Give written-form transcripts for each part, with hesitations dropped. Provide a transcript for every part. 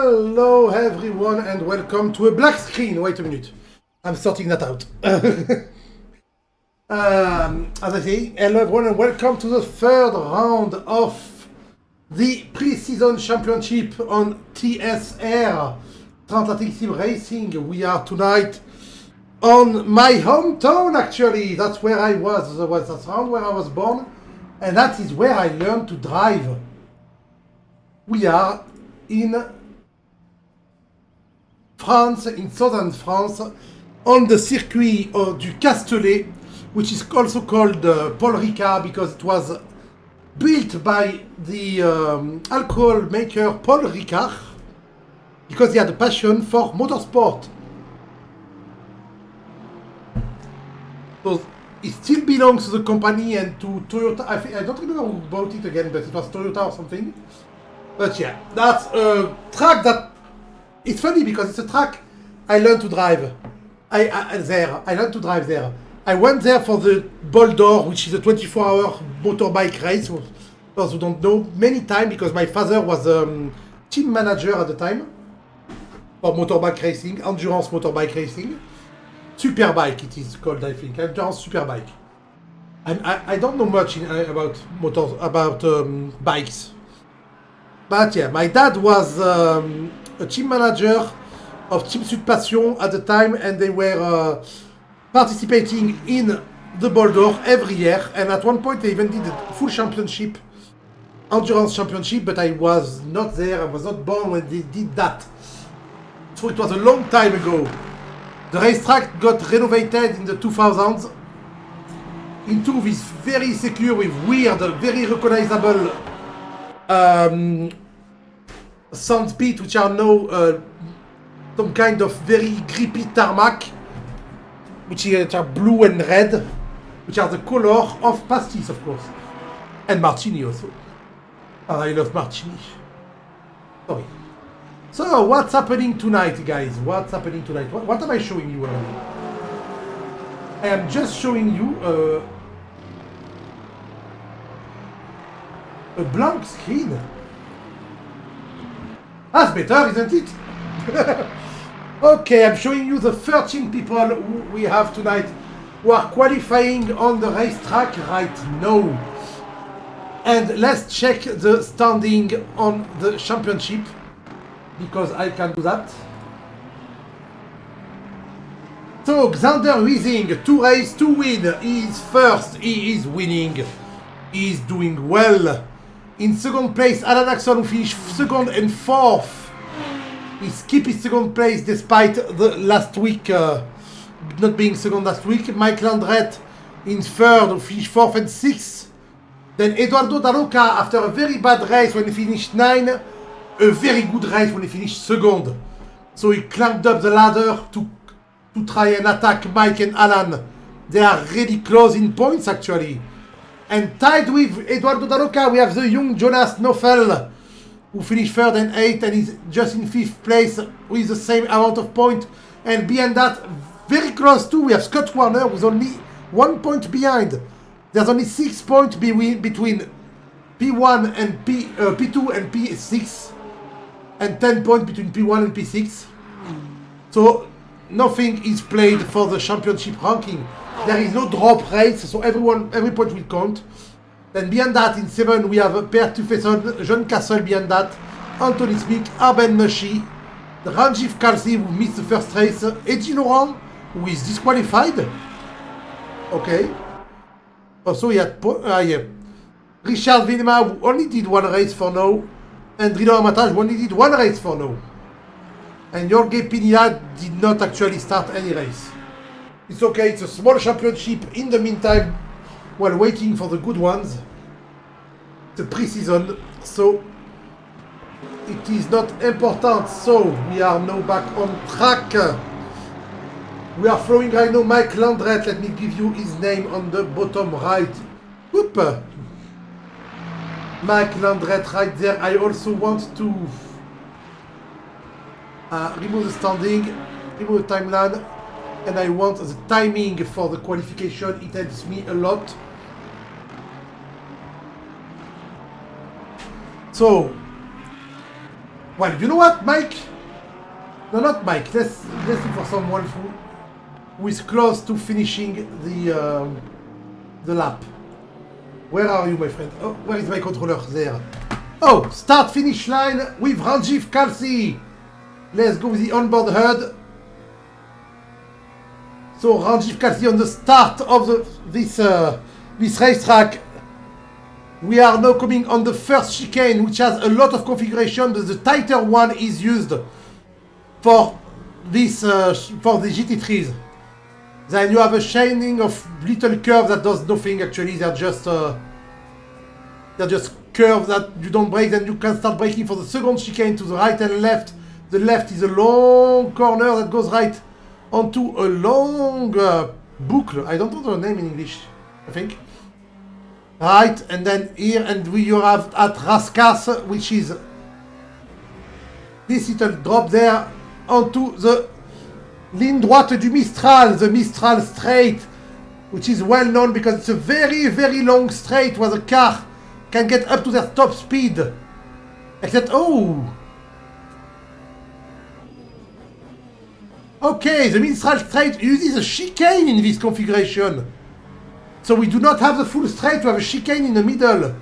Hello everyone and welcome to a black screen. Wait a minute. I'm sorting that out. As I say, hello everyone and welcome to the third round of the pre-season championship on TSR, Transatlantic Sim Racing. We are tonight on my hometown actually. That's where I was. That's around where I was born. And that is where I learned to drive. We are in France, in southern France, on the circuit du Castellet, which is also called Paul Ricard because it was built by the alcohol maker Paul Ricard because he had a passion for motorsport. So it still belongs to the company and to Toyota. I don't remember who bought it again, but it was Toyota or something. But yeah, that's a track that it's funny because it's a track I learned to drive. I learned to drive there. I went there for the Bol d'Or, which is a 24-hour motorbike race. For those who don't know, many times because my father was team manager at the time for motorbike racing, endurance motorbike racing. Superbike it is called, I think. Endurance Superbike. I don't know much about motors, about bikes. But yeah, my dad was a team manager of Team Sud Passion at the time, and they were participating in the Bol d'Or every year. And at one point, they even did a full championship, endurance championship. But I was not there. I was not born when they did that. So it was a long time ago. The racetrack got renovated in the 2000s into this very secure, with weird, very recognizable sand pit, which are now some kind of very grippy tarmac, which are blue and red, which are the color of pastis, of course, and martini also. And I love martini. Sorry. So what's happening tonight, guys? What's happening tonight? What am I showing you already? I am just showing you a blank screen. That's better, isn't it? Okay, I'm showing you the 13 people who we have tonight who are qualifying on the racetrack right now. And let's check the standing on the championship, because I can do that. So, Xander Wiesing, 2 races, 2 wins. He is first, he is winning. He is doing well. In second place, Alan Axon, who finished second and fourth. He skipped his second place despite the last week not being second last week. Mike Landret in third, who finished fourth and sixth. Then Eduardo Daroca, after a very bad race when he finished 9, a very good race when he finished second. So he climbed up the ladder to try and attack Mike and Alan. They are really close in points actually. And tied with Eduardo Daroca, we have the young Jonas Nofel, who finished third and 8th and is just in 5th place with the same amount of points. And behind that, very close too, we have Scott Warner, who's only 1 point behind. There's only 6 points between P1 and P2 and P6, and 10 points between P1 and P6. So nothing is played for the championship ranking. There is no drop race, so every point will count. Then beyond that, in 7, we have Per Tufeson, John Castle behind that, Anthony Smith, Arben Nushi, Ranjiv Kalsi, who missed the first race, Eddie Laurent, who is disqualified. Okay. Also, he had Richard Vilma, who only did 1 race for now, and Rino Armatage, who only did 1 race for now. And Jorge Pinilla did not actually start any race. It's okay, it's a small championship in the meantime, while waiting for the good ones. The pre-season, so it is not important. So we are now back on track. We are following right now Mike Landret. Let me give you his name on the bottom right. Whoop! Mike Landret right there. I also want to remove the standing, remove the timeline, and I want the timing for the qualification. It helps me a lot. So Well, you know what, Mike? No, not Mike. Let's look for someone who is close to finishing the lap. Where are you, my friend? Oh, where is my controller? There. Oh, start finish line with Ranjiv Kalsi. Let's go with the onboard HUD. So Ranjiv Kalsi on the start of this racetrack. We are now coming on the first chicane, which has a lot of configuration, but the tighter one is used for this for the GT3s. Then you have a shining of little curves that does nothing actually. They're just curves that you don't brake. Then you can start braking for the second chicane to the right and left. The left is a long corner that goes right onto a long boucle. I don't know the name in English, I think. Right, and then here, and you have at Raskas, which is this little drop there onto the ligne droite du Mistral, the Mistral straight, which is well known because it's a very, very long straight where the car can get up to their top speed. Except, oh! Okay, the Mistral straight uses a chicane in this configuration. So we do not have the full straight, we have a chicane in the middle.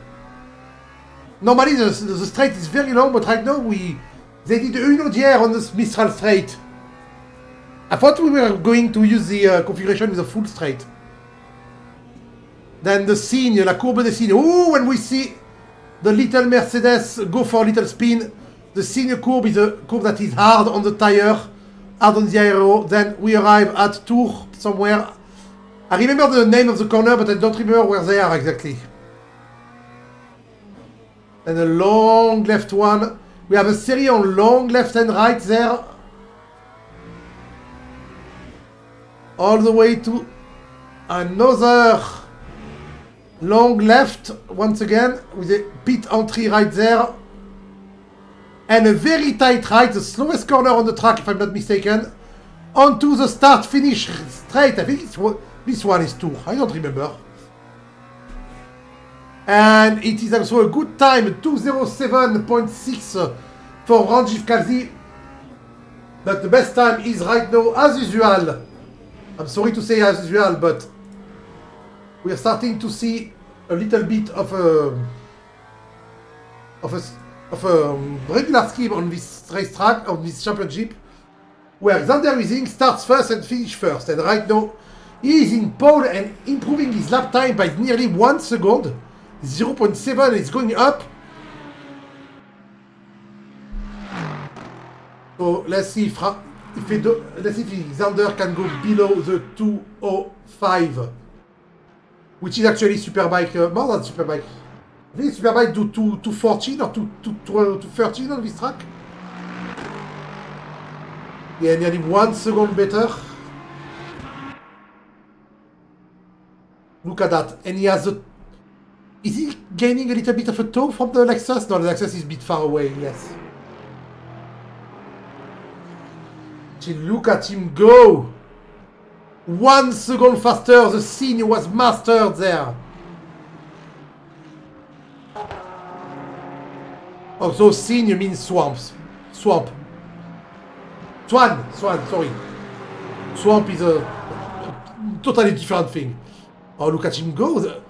Normally the straight is very long, but right now they did une audière on this Mistral straight. I thought we were going to use the configuration with a full straight. Then the Signe, la courbe des Signes. Oh, when we see the little Mercedes go for a little spin, the Signe courbe is a courbe that is hard on the tire, hard on the aero. Then we arrive at Tours somewhere. I remember the name of the corner, but I don't remember where they are exactly. And a long left one. We have a series on long left and right there. All the way to another long left, once again, with a pit entry right there. And a very tight right, the slowest corner on the track, if I'm not mistaken. Onto the start-finish straight. I think it's this one is Tours, I don't remember. And it is also a good time, 2:07.6 for Ranjiv Kalsi. But the best time is right now, as usual. I'm sorry to say as usual, but we are starting to see a little bit of a regular scheme on this racetrack, on this championship, where Xander Weising starts first and finishes first. And right now, he is in pole and improving his lap time by nearly 1 second. 0.7 is going up. So let's see if Xander can go below the 205, which is actually Superbike, more than Superbike. I think Superbike do 214 or 213 on this track. Yeah, nearly 1 second better. Look at that. And he has a... Is he gaining a little bit of a toe from the Lexus? No, the Lexus is a bit far away, yes. Look at him go! 1 second faster, the scene was mastered there. Also, scene means swamps. Swamp. Swan, sorry. Swamp is a totally different thing. Oh, look at him go.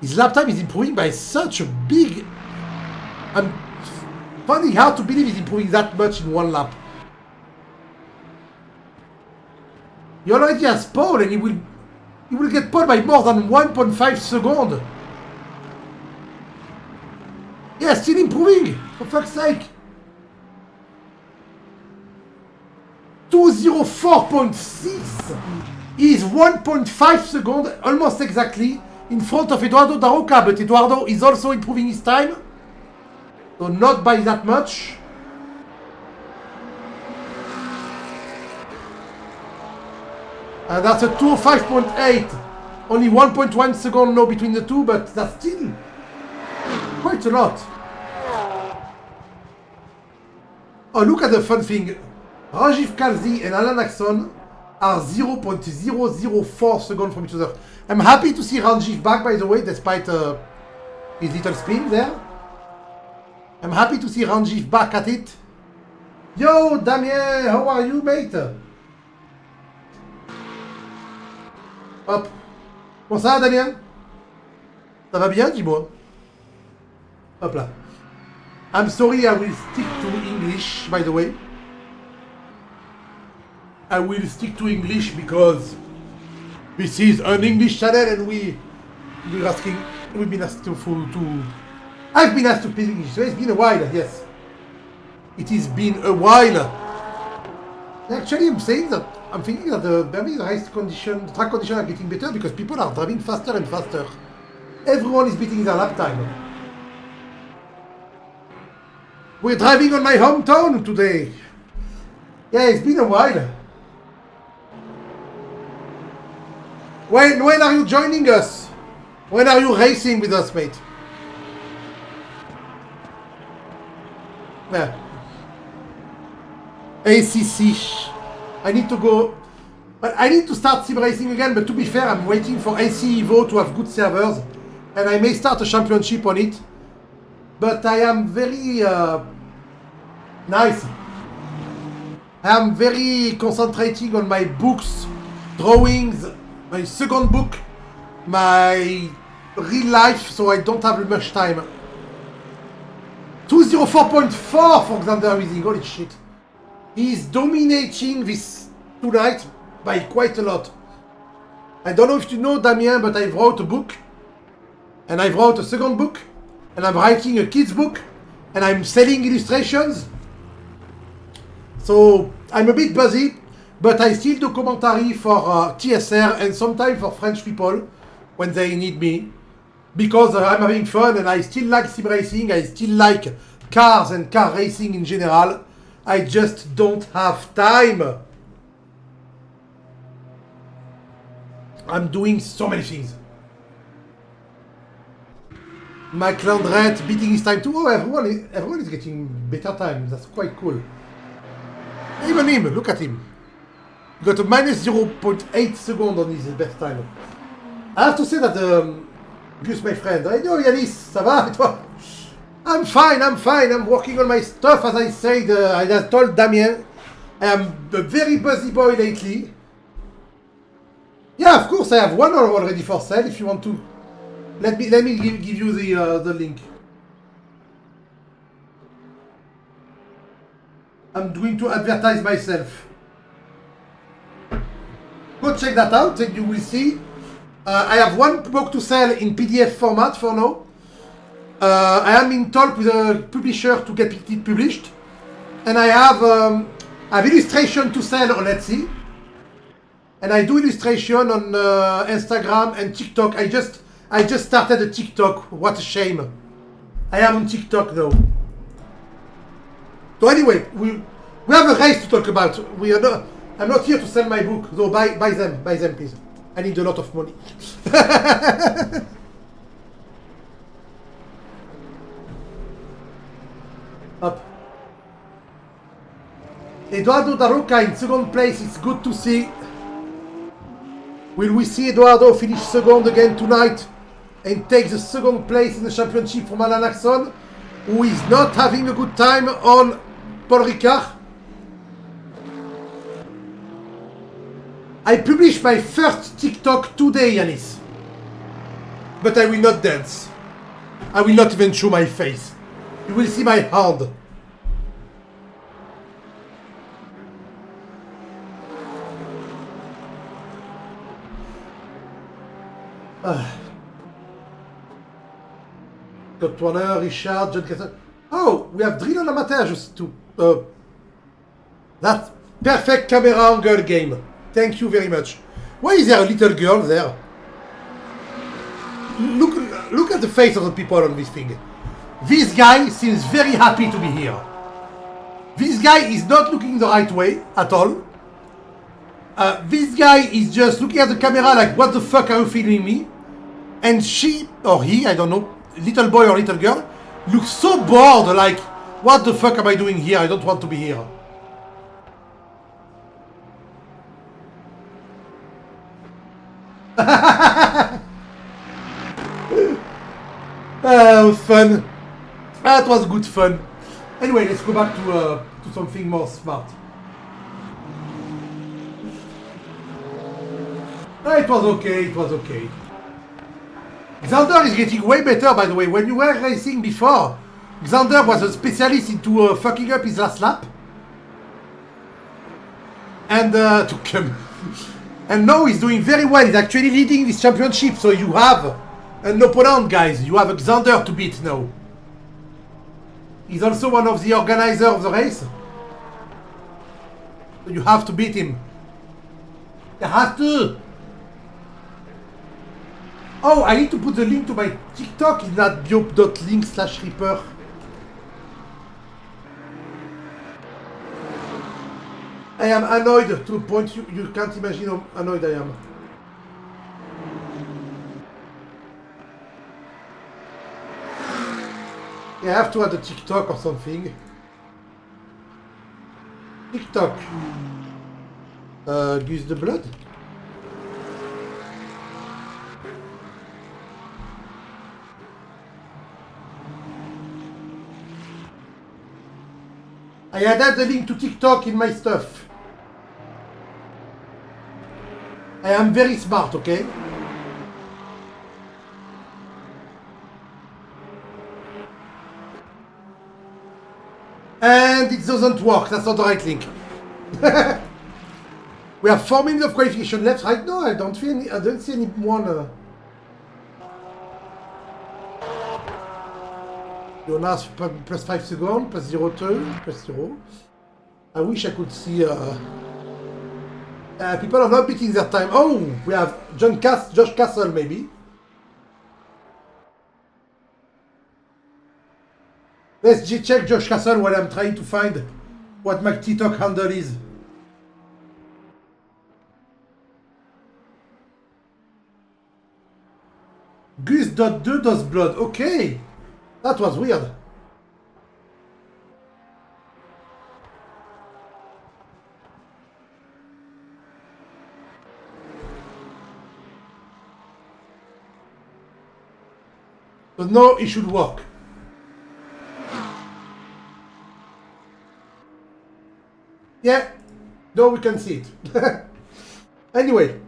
His lap time is improving by such a big... I'm finding hard to believe he's improving that much in 1 lap. He already has pole and he will get pole by more than 1.5 seconds. Yeah, still improving, for fuck's sake. 2:04.6 is 1.5 seconds, almost exactly, in front of Eduardo Daroca, but Eduardo is also improving his time. So not by that much. And that's a 205.8. Only 1.1 second now between the two, but that's still quite a lot. Oh, look at the fun thing. Ranjiv Kalsi and Alan Axon are 0.004 seconds from each other. I'm happy to see Ranjiv back, by the way, despite his little spin there. I'm happy to see Ranjiv back at it. Yo, Damien, how are you, mate? Hop. Comment ça va, Damien? Ça va bien, dis-moi. Hop là. I'm sorry, I will stick to English, by the way. I will stick to English because this is an English channel and we've been asked to I've been asked to speak English, so it's been a while, yes. It has been a while. Actually, I'm thinking that the track conditions are getting better because people are driving faster and faster. Everyone is beating their lap time. We're driving on my hometown today. Yeah, it's been a while. When are you joining us? When are you racing with us, mate? Yeah. ACC. I need to go. I need to start sim racing again, but to be fair, I'm waiting for AC Evo to have good servers, and I may start a championship on it. But I am very nice. I am very concentrating on my books, drawings, my second book, my real life, so I don't have much time. 204.4 for Xander Weezing, holy shit. He's dominating this tonight by quite a lot. I don't know if you know, Damien, but I wrote a book, and I wrote a second book, and I'm writing a kid's book, and I'm selling illustrations. So I'm a bit busy, but I still do commentary for TSR and sometimes for French people when they need me. Because I'm having fun and I still like sim racing, I still like cars and car racing in general. I just don't have time. I'm doing so many things. Mike Landret beating his time too. Oh, everyone is getting better time. That's quite cool. Even him, look at him. He got a minus 0.8 seconds on his best time. I have to say that, Gus, my friend, I know Yanis, ça va, et toi? I'm fine, I'm working on my stuff, as I said, I just told Damien. I am a very busy boy lately. Yeah, of course, I have one already for sale, if you want to. Let me give you the link. I'm going to advertise myself. Go check that out and you will see. I have one book to sell in PDF format for now. I am in talk with a publisher to get it published. And I have illustration to sell on Etsy. And I do illustration on Instagram and TikTok. I just started a TikTok. What a shame. I am on TikTok though. So anyway, we have a race to talk about. I'm not here to sell my book, so buy them please. I need a lot of money. Up. Eduardo Daroca in second place, it's good to see. Will we see Eduardo finish second again tonight and take the second place in the championship from Alan Axon, who is not having a good time on Paul Ricard? I published my first TikTok today, Yanis. But I will not dance. I will not even show my face. You will see my hand. Scott Warner, Richard, John Castle. Oh, we have drill on amateur just to. That perfect camera angle game. Thank you very much. Why is there a little girl there? Look at the face of the people on this thing. This guy seems very happy to be here. This guy is not looking the right way at all. This guy is just looking at the camera like, what the fuck are you filming me? And she, or he, I don't know, little boy or little girl, looks so bored, like, what the fuck am I doing here? I don't want to be here. Fun. That was good fun. Anyway, let's go back to something more smart. It was okay, it was okay. Xander is getting way better, by the way. When you were racing before, Xander was a specialist into fucking up his last lap. And and now he's doing very well. He's actually leading this championship. So you have an opponent, guys. You have Xander to beat now. He's also one of the organizers of the race. So you have to beat him. You have to. Oh, I need to put the link to my TikTok in that biop.link/Reaper. I am annoyed to a point you can't imagine how annoyed I am. Yeah, I have to add a TikTok or something. TikTok. Gus de Blood? I added the link to TikTok in my stuff. I am very smart, okay? And it doesn't work, that's not the right link. We have 4 minutes of qualification left right now. I don't see anyone. Jonas plus 5 seconds, plus 0.2, plus 0. I wish I could see people are not beating their time. Oh, we have Josh Castle maybe. Let's check Josh Castle while I'm trying to find what my TikTok handle is. Gus.2 does blood. Okay. That was weird. But no, it should work. Yeah, no, we can see it. Anyway.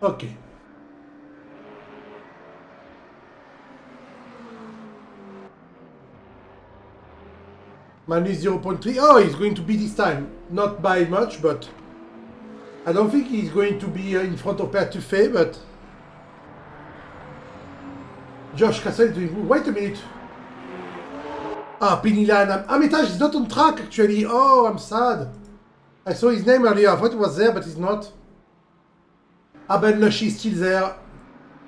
Okay. Minus 0.3. Oh, he's going to be this time. Not by much, but I don't think he's going to be in front of Pertuffe, but Josh Castle is doing... Wait a minute. Ah, Pinilan. Armitage is not on track, actually. Oh, I'm sad. I saw his name earlier. I thought he was there, but he's not. Abel Nushi is still there.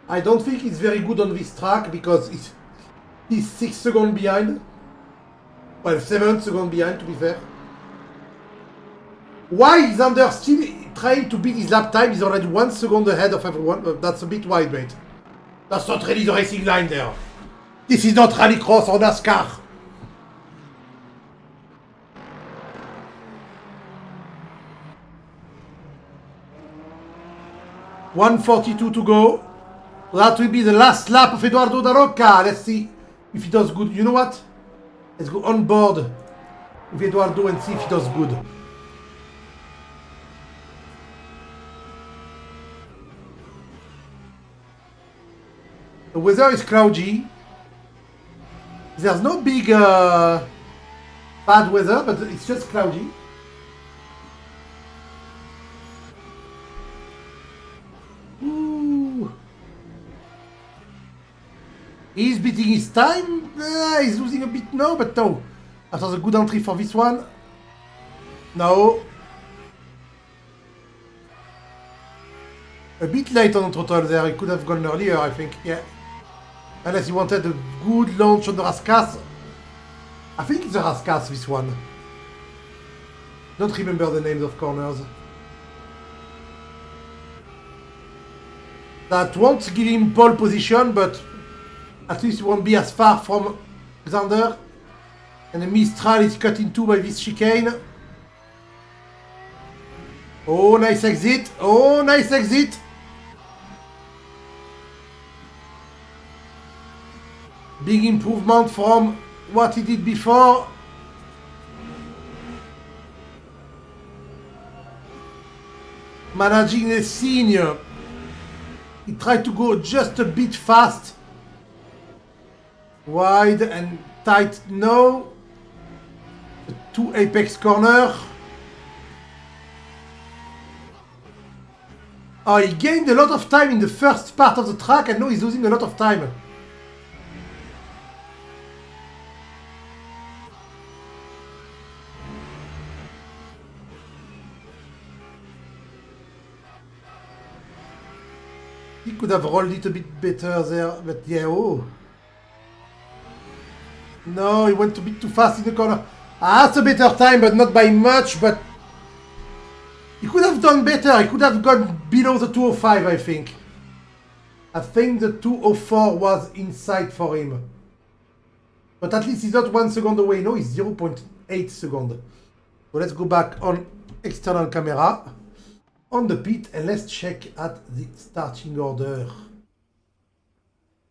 I don't think he's very good on this track because he's 6 seconds behind. Well, 7 seconds behind, to be fair. Why is Xander still trying to beat his lap time? He's already 1 second ahead of everyone. That's a bit wide, mate. That's not really the racing line there. This is not Rallycross or NASCAR. $1:42 to go. That will be the last lap of Eduardo Da Rocca. Let's see if he does good. You know what? Let's go on board with Eduardo and see if he does good. The weather is cloudy. There's no big bad weather, but it's just cloudy. Ooh. He's beating his time. He's losing a bit now, but no. After the good entry for this one. No. A bit late on the throttle there. He could have gone earlier, I think. Yeah. Unless he wanted a good launch on the Rascasse. I think it's a Rascasse, this one. Don't remember the names of corners. That won't give him pole position, but at least he won't be as far from Xander. And the Mistral is cut in two by this chicane. Oh, nice exit. Oh, nice exit. Big improvement from what he did before. Managing the senior. He tried to go just a bit fast. Wide and tight, no. The two apex corner. Oh, he gained a lot of time in the first part of the track and now he's losing a lot of time. He could have rolled it a bit better there, but yeah, oh. No, he went a bit too fast in the corner. That's a better time, but not by much, but he could have done better. He could have gone below the 205, I think. I think the 204 was in sight for him. But at least he's not 1 second away. No, he's 0.8 seconds. So let's go back on external camera. On the pit, and let's check at the starting order.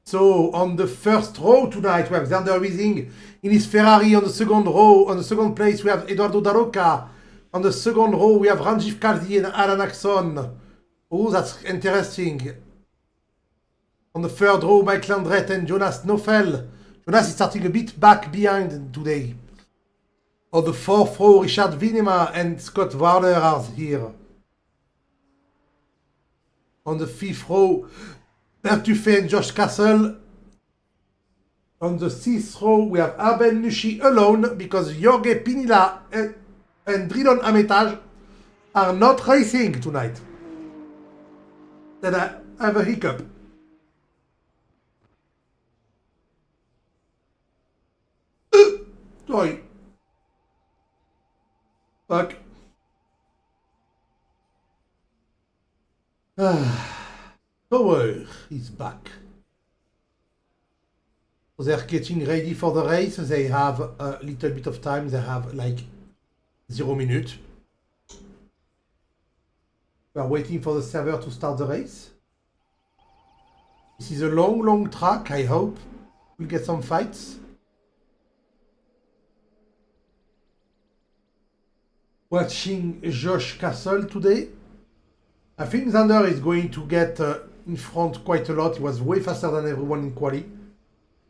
So on the first row tonight, we have Xander Wiesing in his Ferrari. On the second row, on the second place, we have Eduardo Daroca. On the second row, we have Ranjiv Kalsi and Alan Axon. Oh, that's interesting. On the third row, Mike Landret and Jonas Nofel. Jonas is starting a bit back behind today. On the fourth row, Richard Vinema and Scott Warner are here. On the fifth row, Bertuffe and Josh Castle. On the sixth row, we have Arben Nushi alone because Jorge Pinilla and Dridon Ametage are not racing tonight. Then I have a hiccup. Sorry. Fuck. Power is back. So they're getting ready for the race. They have a little bit of time. They have like 0 minutes. We are waiting for the server to start the race. This is a long track. I hope we'll get some fights. Watching Josh Castle today. I think Xander is going to get in front quite a lot. He was way faster than everyone in quali.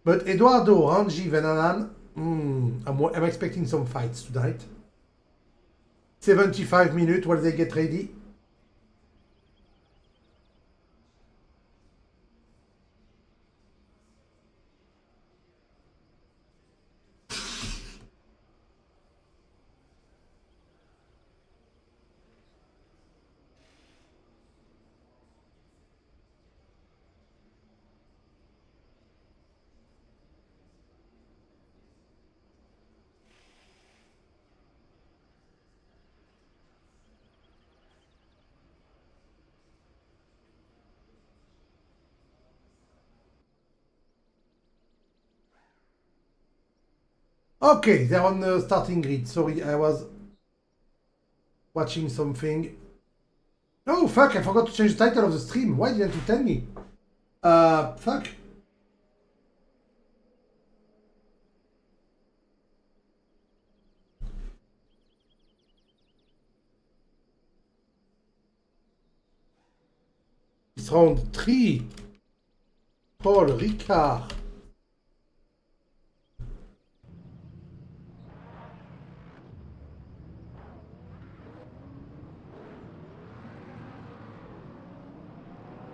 But Eduardo, Ranjiv and Alan, I'm expecting some fights tonight. 75 minutes while they get ready. Okay, they're on the starting grid. Sorry, I was watching something. Oh, fuck, I forgot to change the title of the stream. Why didn't you tell me? Fuck. It's round 3. Paul Ricard.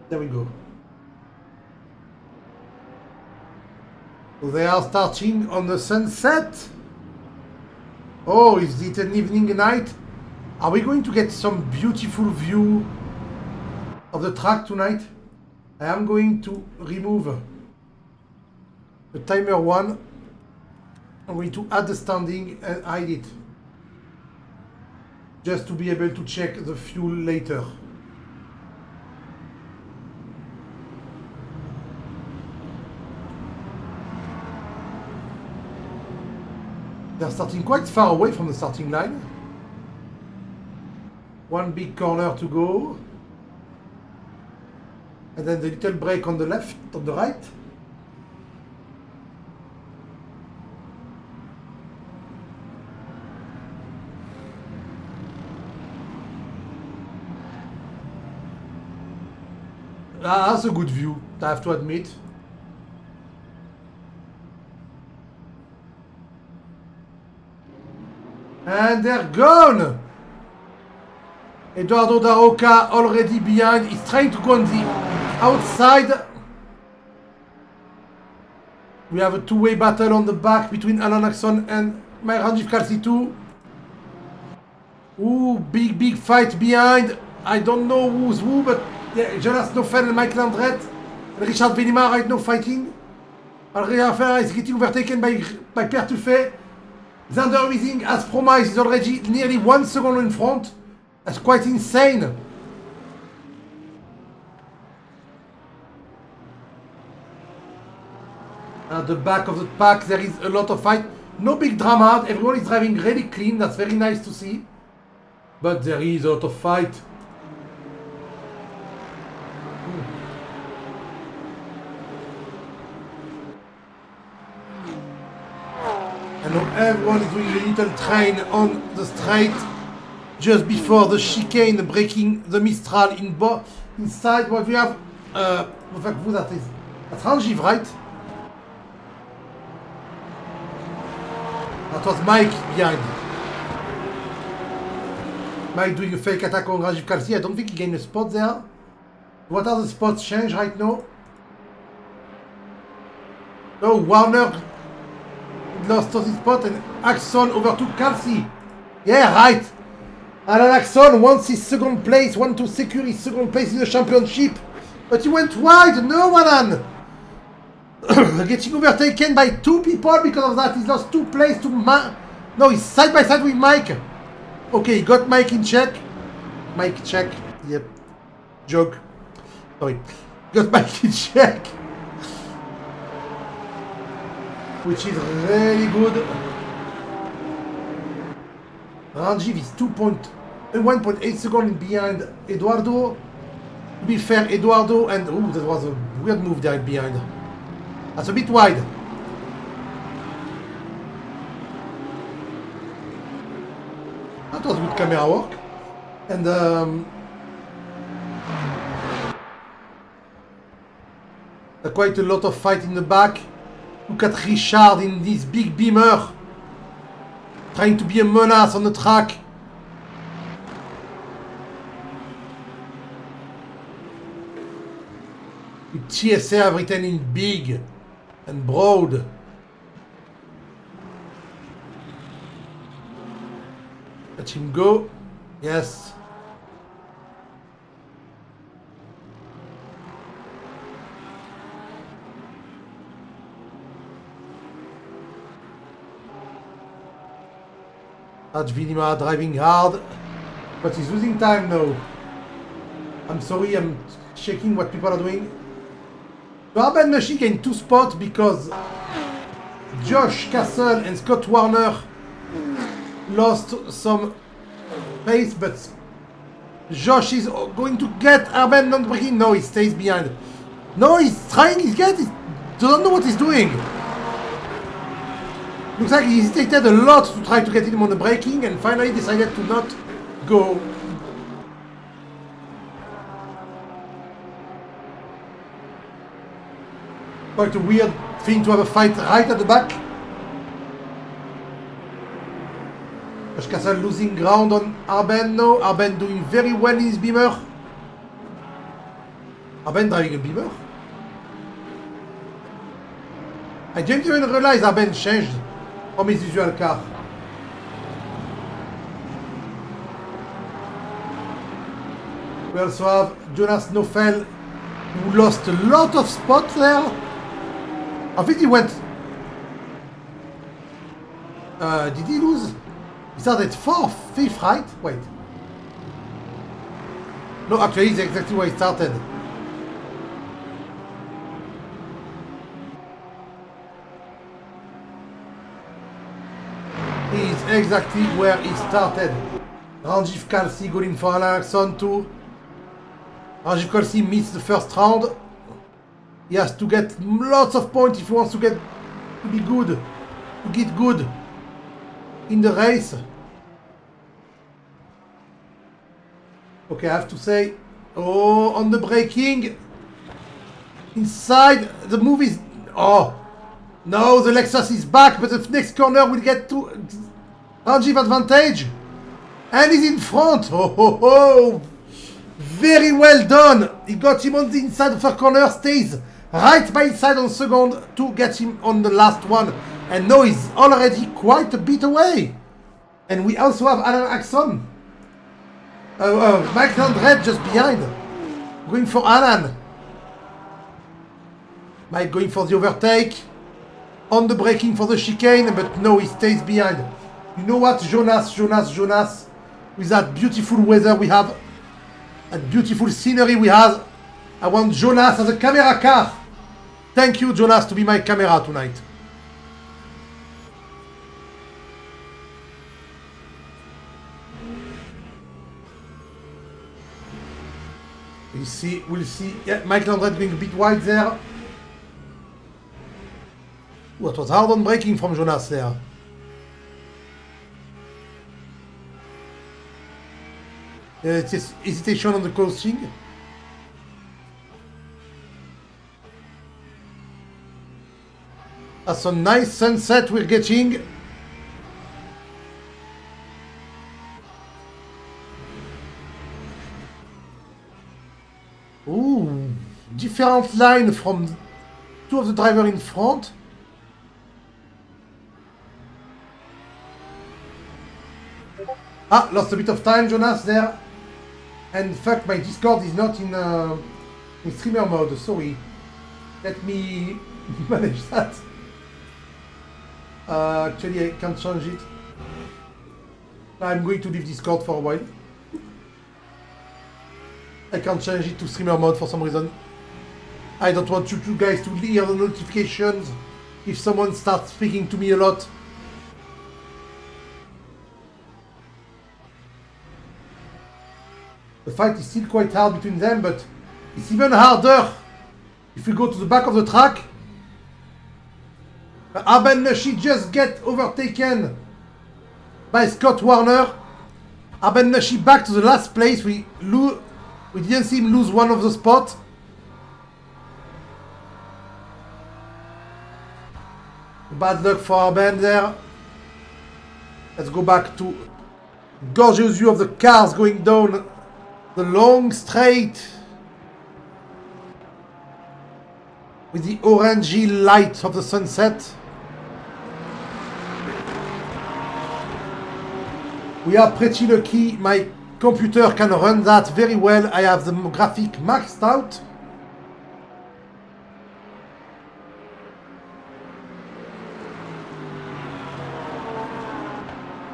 There we go. So they are starting on the sunset. Oh, is it an evening night? Are we going to get some beautiful view of the track tonight? I am going to remove the timer 1. I'm going to add the standing and hide it. Just to be able to check the fuel later. They're starting quite far away from the starting line. One big corner to go. And then the little break on the left, on the right. That's a good view, I have to admit. And they're gone! Eduardo Da Roca already behind. He's trying to go on the outside. We have a two-way battle on the back between Alan Axon and Ranjiv Kalsi too. Ooh, big fight behind. I don't know who's who, but yeah, Jonas Nofel and Michael Andret and Richard Velima right now fighting. Already is getting overtaken by Pierre Tuffet. Xander Weezing, as promised, is already nearly 1 second in front. That's quite insane. At the back of the pack, there is a lot of fight. No big drama. Everyone is driving really clean. That's very nice to see. But there is a lot of fight. And now everyone is doing a little train on the straight just before the chicane, breaking the Mistral inside. What we have, who that is? That's Ranjiv, right? That was Mike behind. Mike doing a fake attack on Ranjiv Kalsi. I don't think he gained a spot there. What are the spots changed right now? No, Warner lost his spot and Axon overtook Kalsi. Yeah, right. Alan Axon wants his second place, wants to secure his second place in the championship. But he went wide. No, Alan. Getting overtaken by two people because of that. He's lost 2 places to No, he's side by side with Mike. Okay, he got Mike in check. Mike check. Yep. Joke. Sorry. Got Mike in check. Which is really good. Ranjiv is 1.8 seconds behind Eduardo. To be fair, Eduardo and... Ooh, that was a weird move there behind. That's a bit wide. That was good camera work. And quite a lot of fight in the back. Look at Ricard in this big beamer. Trying to be a menace on the track. With TSR written in big and broad. Let him go. Yes. Vinima driving hard, but he's losing time now. I'm sorry, I'm checking what people are doing. Arben Machine gained 2 spots because Josh Castle and Scott Warner lost some pace, but Josh is going to get Arben not breaking. No, he stays behind. No, he's trying, he doesn't know what he's doing. Looks like he hesitated a lot to try to get him on the braking and finally decided to not go. Quite a weird thing to have a fight right at the back. Josh Castle losing ground on Arben now. Arben doing very well in his beamer. Arben driving a beamer. I didn't even realize Arben changed from his usual car. We also have Jonas Nofel, who lost a lot of spots there. I think he went... did he lose? He started 4th, 5th, right? Wait. No, actually, it's exactly where he started. exactly where he started. Ranjiv Kalsi going for Alan Axon too. Ranjiv Kalsi missed the first round. He has to get lots of points if he wants to get good in the race. Okay, I have to say, oh, on the braking, inside the move is, oh, no, the Lexus is back, but the next corner will get to Ranjiv advantage, and he's in front. Oh, very well done. He got him on the inside of the corner, stays right by his side on second to get him on the last one, and now he's already quite a bit away. And we also have Alan Axon. Mike Landret just behind. Going for Alan. Mike going for the overtake. On the braking for the chicane, but no, he stays behind. You know what? Jonas. With that beautiful weather we have, that beautiful scenery we have, I want Jonas as a camera car. Thank you, Jonas, to be my camera tonight. We'll see. Yeah, Mike Landret going a bit wide there. What was hard on braking from Jonas there. It's hesitation on the crossing. That's a nice sunset we're getting. Ooh, different line from two of the drivers in front. Ah, lost a bit of time, Jonas, there. And fuck, my Discord is not in streamer mode, sorry. Let me manage that. Actually, I can't change it. I'm going to leave Discord for a while. I can't change it to streamer mode for some reason. I don't want you two guys to hear the notifications if someone starts speaking to me a lot. The fight is still quite hard between them, but it's even harder if we go to the back of the track. Arben Nashi just get overtaken by Scott Warner. Arben Nashi back to the last place. We didn't see him lose one of the spots. Bad luck for Arben there. Let's go back to gorgeous view of the cars going down the long straight with the orangey light of the sunset. We are pretty lucky. My computer can run that very well. I have the graphic maxed out.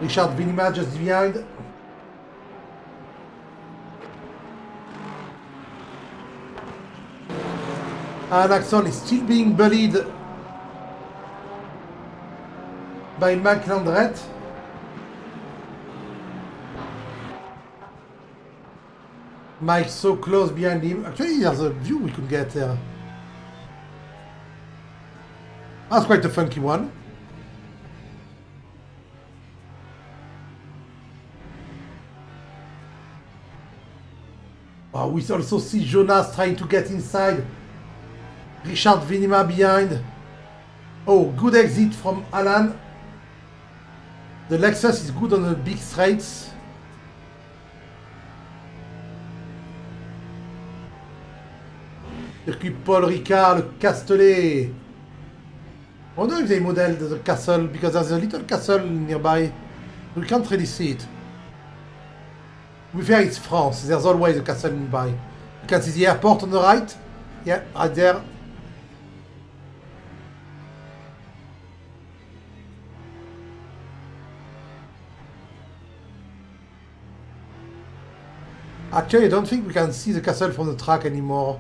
Richard Vinima just behind. And Axon is still being bullied by Mike Landret. Mike so close behind him. Actually, there's a view we could get there. That's quite a funky one. Oh, we also see Jonas trying to get inside. Richard Vinima behind. Oh, good exit from Alan. The Lexus is good on the big straights. Circuit Paul Ricard, le Castellet. I wonder if they modeled the castle, because there's a little castle nearby. We can't really see it. To be fair, it's France. There's always a castle nearby. You can see the airport on the right. Yeah, right there. Actually, I don't think we can see the castle from the track anymore.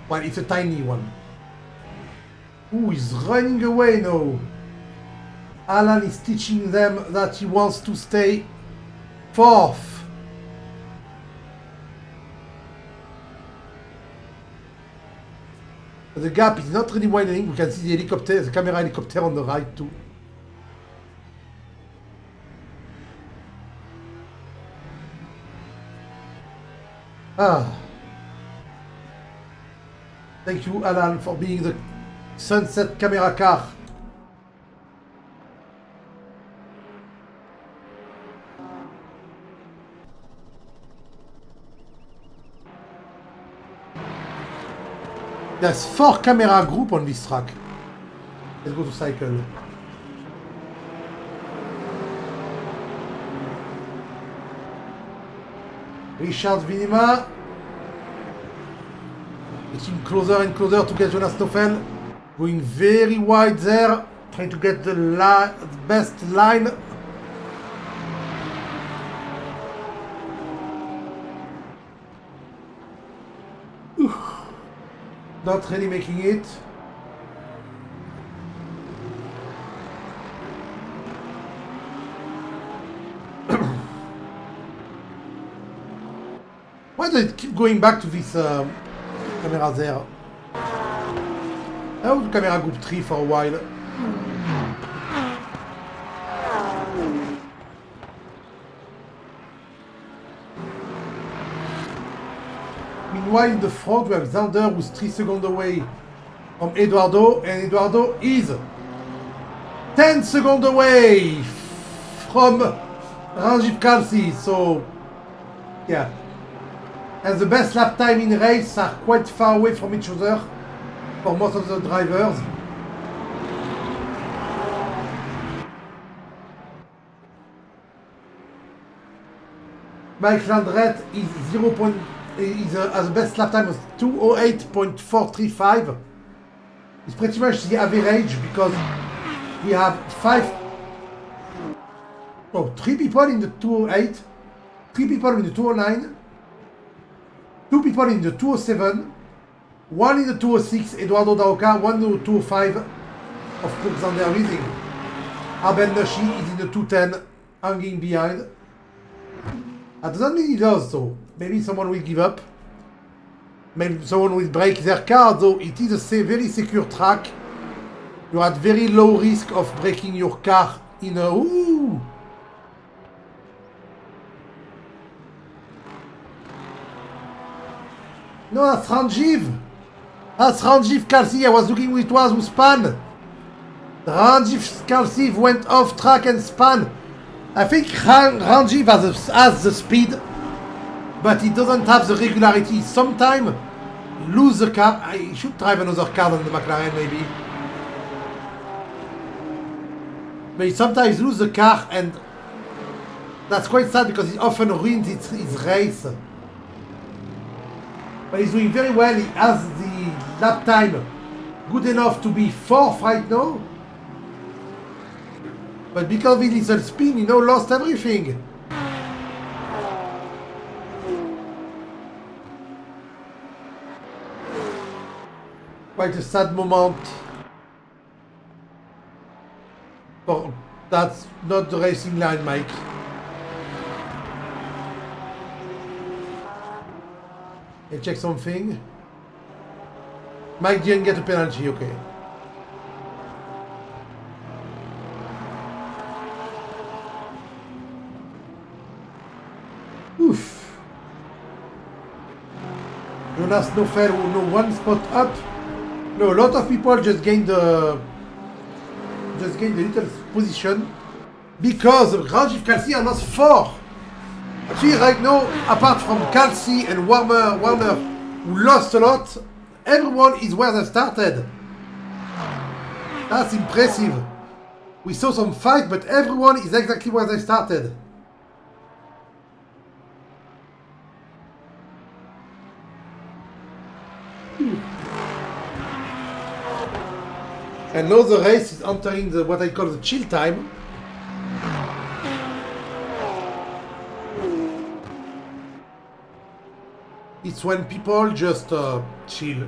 Well, it's a tiny one. Ooh, he's running away now. Alan is teaching them that he wants to stay fourth. The gap is not really widening. We can see the helicopter, the camera helicopter on the right too. Thank you, Alan, for being the sunset camera car. There's 4 camera group on this track. Let's go to cycle. Ricard Vinima. Getting closer and closer to get Jonas Stoffel. Going very wide there. Trying to get the best line. Not really making it. Why does it keep going back to this camera there? I was camera group 3 for a while. Meanwhile, in the front, we have Zander who's 3 seconds away from Eduardo, and Eduardo is 10 seconds away from Ranjiv Kalsi. So, yeah. And the best lap time in race are quite far away from each other for most of the drivers. Mike Landret is has the best lap time of 2:08.435. It's pretty much the average because we have 3 people in the 2:08, 3 people in the 2:09, 2 people in the 2:07, 1 in the 2:06, Eduardo Daoka, 1 in the 2:05 of Alexander Wiesing. Abel Nashi is in the 2:10, hanging behind. That doesn't mean he does though. Maybe someone will give up. Maybe someone will break their car, though it is a very secure track. You're at very low risk of breaking your car in a... Ooh! No, that's Ranjiv! That's Ranjiv Kalsi. I was looking who it was who spun. Ranjiv Kalsi went off track and spun. I think Ranjiv has the speed, but he doesn't have the regularity. Sometimes lose the car. I should drive another car than the McLaren maybe. But he sometimes lose the car, and that's quite sad because he often ruins his race. But he's doing very well. He has the lap time good enough to be 4th right now. But because of his little spin, he now lost everything. Quite a sad moment. Oh, that's not the racing line, Mike. Can you check something? Mike didn't get a penalty, okay. Oof. Jonas Nofel will know 1 spot up. No, a lot of people just gained the little position because Ranjiv Kalsi are not 4. Actually, right now, apart from Kalsi and Warner, who lost a lot, everyone is where they started. That's impressive. We saw some fight, but everyone is exactly where they started. And now the race is entering what I call the chill time. It's when people just chill.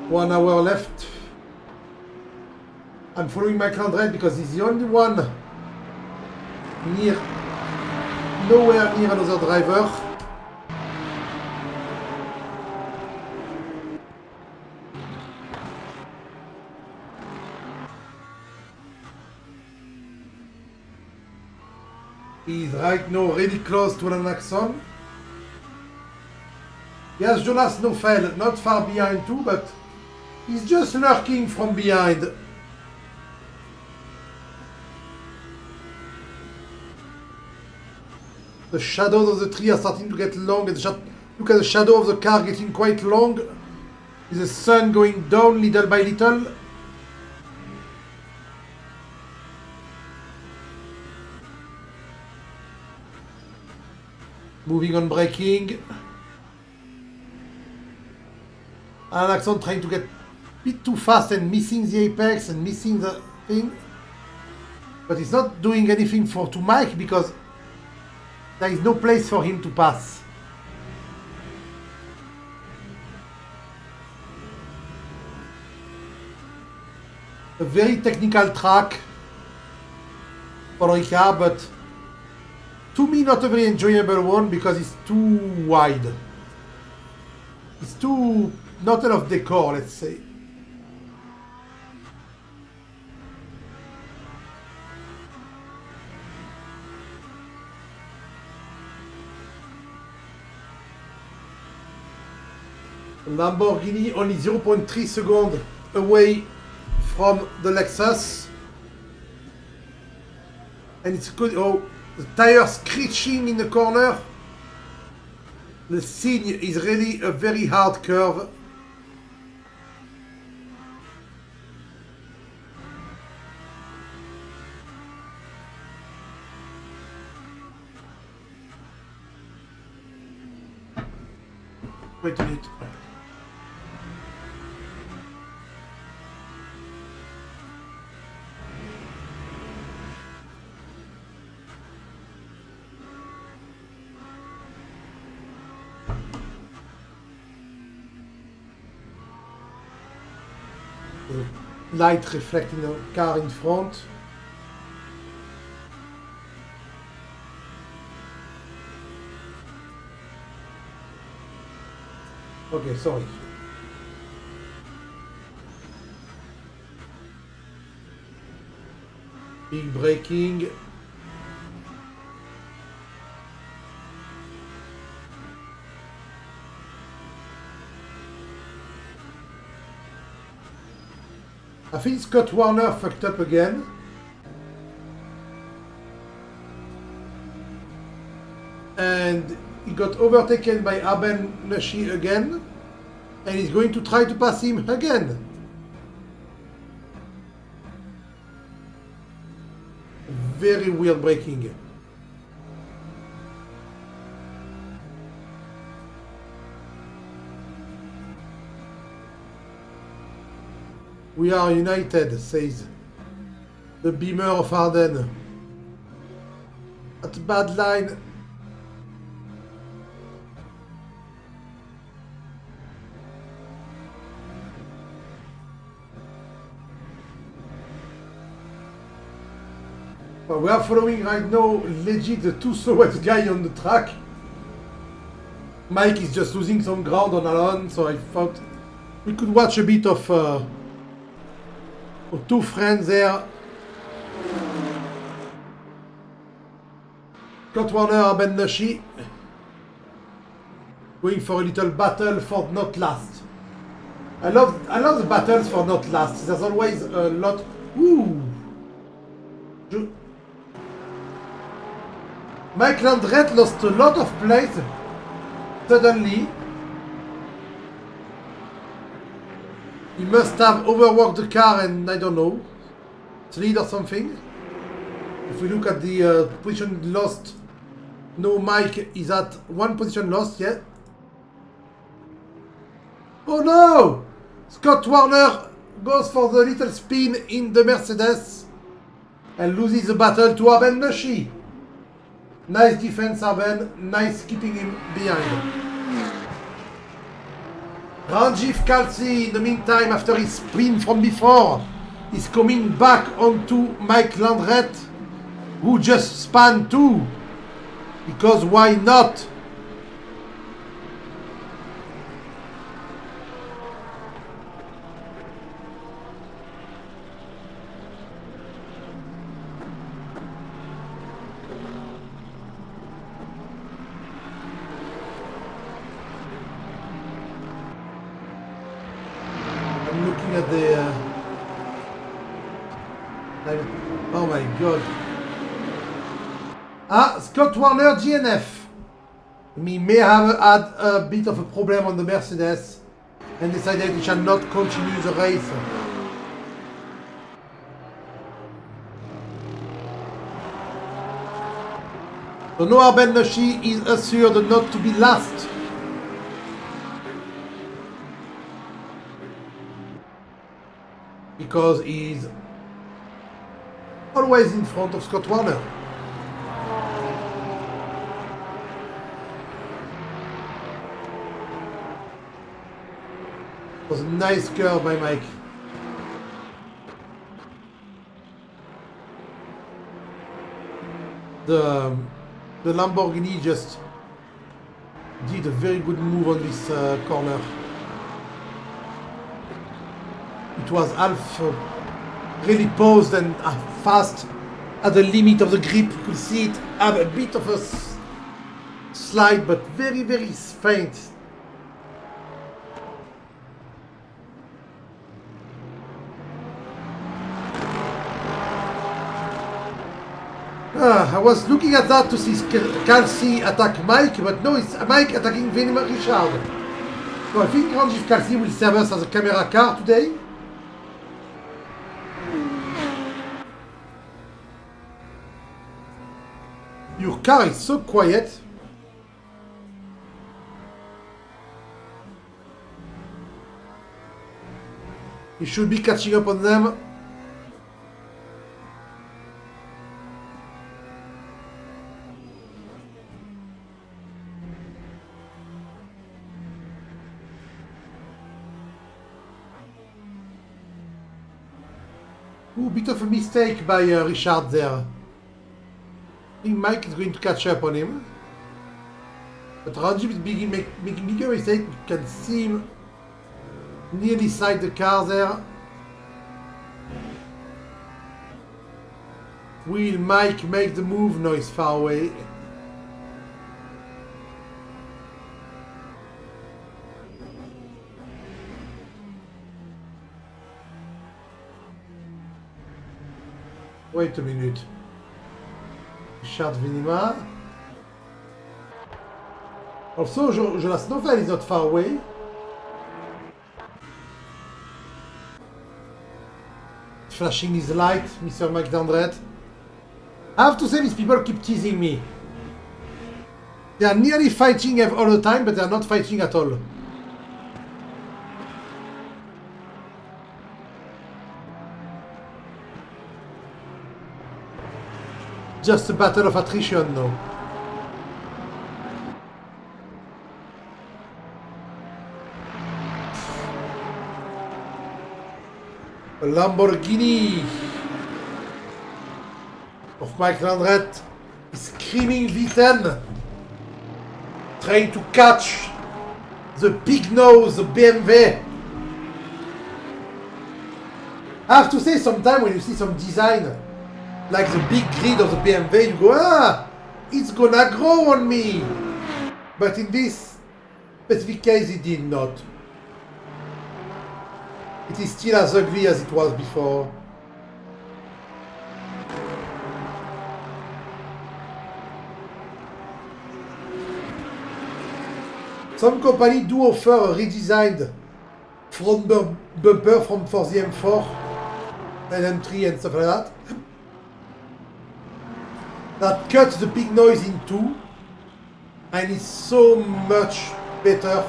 1 hour left. I'm following my Red because he's the only one nowhere near another driver. He's right now really close to an axon. Yes, Jonas Nofel, not far behind too, but he's just lurking from behind. The shadows of the tree are starting to get long, and look at the shadow of the car getting quite long. With the sun going down little by little. Moving on braking. An axon trying to get a bit too fast and missing the apex and missing the thing. But he's not doing anything to Mike because there is no place for him to pass. A very technical track for Ricard, but to me not a very enjoyable one because it's too wide. It's too not enough decor, let's say. Lamborghini only 0.3 seconds away from the Lexus. And it's good. Oh, the tire screeching in the corner. The scene is really a very hard curve. Wait a minute. Light reflecting the car in front. Okay, sorry. Big braking. I think Scott Warner fucked up again. And he got overtaken by Aben Nashi again. And he's going to try to pass him again. Very weird braking. We are united, says the Beamer of Arden. At a bad line. Well, we are following right now legit the two slowest guy on the track. Mike is just losing some ground on Alon, so I thought we could watch a bit of two friends there. Scott Warner and Ben Nashi going for a little battle for not last. I love the battles for not last. There's always a lot. Ooh. Mike Landret lost a lot of place suddenly. He must have overworked the car and I don't know, slid or something. If we look at the position lost, no, Mike is at one position lost yet. Oh no! Scott Warner goes for the little spin in the Mercedes and loses the battle to Aben Nashi. Nice defense, Aben. Nice keeping him behind. Ranjit Kalsi, in the meantime, after his spin from before, is coming back onto Mike Landret, who just spun too. Because why not? I'm looking at the... oh my god. Ah, Scott Warner GNF. He may have had a bit of a problem on the Mercedes and decided he shall not continue the race. So Noah Ben Nashi is assured not to be last. Because he's always in front of Scott Warner. It was a nice curve by Mike. The Lamborghini just did a very good move on this corner. It was half really posed and fast at the limit of the grip. You could see it have a bit of a slide, but very, very faint. I was looking at that to see Kalsi attack Mike, but no, it's Mike attacking Ricard. So I think Ranjit Kalsi will serve us as a camera car today. Your car is so quiet. You should be catching up on them. Ooh, bit of a mistake by Ricard there. I think Mike is going to catch up on him. But Ranjit is making bigger mistake. You can see him nearly side the car there. Will Mike make the move? No, he's far away. Wait a minute. Richard Vinima. Also, Jonas Novel is not far away. Flashing his light, Mr. McDandret. I have to say, these people keep teasing me. They are nearly fighting all the time, but they are not fighting at all. Just a battle of attrition now. A Lamborghini of Mike Landret is screaming V10, trying to catch the big nose, the BMW. I have to say, sometimes when you see some design, like the big grid of the BMW, you go, ah, it's gonna grow on me. But in this specific case, it did not. It is still as ugly as it was before. Some companies do offer a redesigned front bumper for the M4 and M3 and stuff like that. That cuts the big noise in two and is so much better.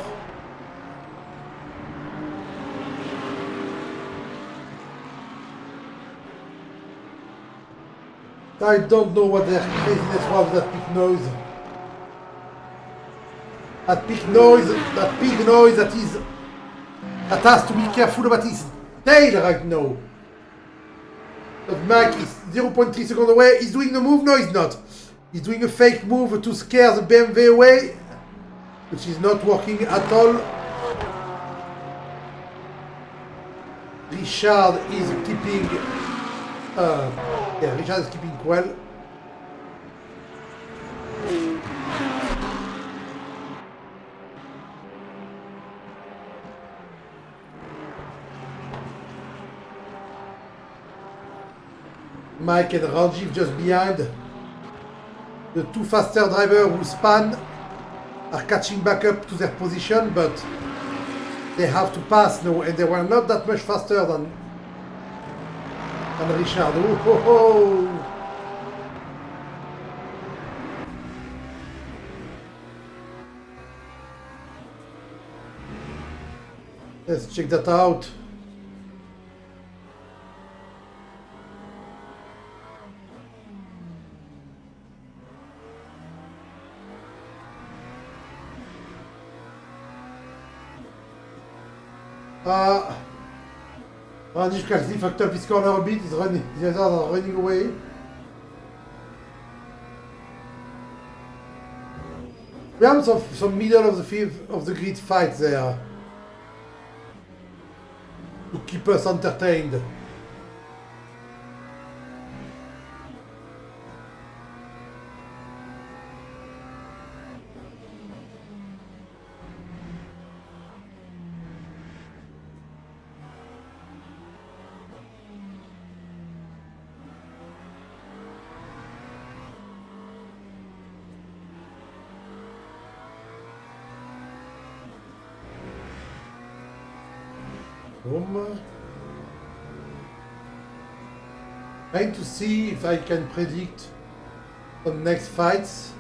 I don't know what their craziness was with that big noise. That big noise that is That has to be careful about his tail right now. But Mike is 0.3 seconds away. He's doing the move? No, he's not. He's doing a fake move to scare the BMW away, which is not working at all. Ricard is keeping... yeah, Ricard is keeping well. Mike and Ranjiv just behind. The two faster drivers who span are catching back up to their position, but they have to pass now, and they were not that much faster than Ricard. Oh, ho, ho. Let's check that out. Ranjiv Kalsi fucked up his corner a bit, he's running, the others are running away. We have some middle of the field of the grid fight there to keep us entertained. Trying to see if I can predict the next fights.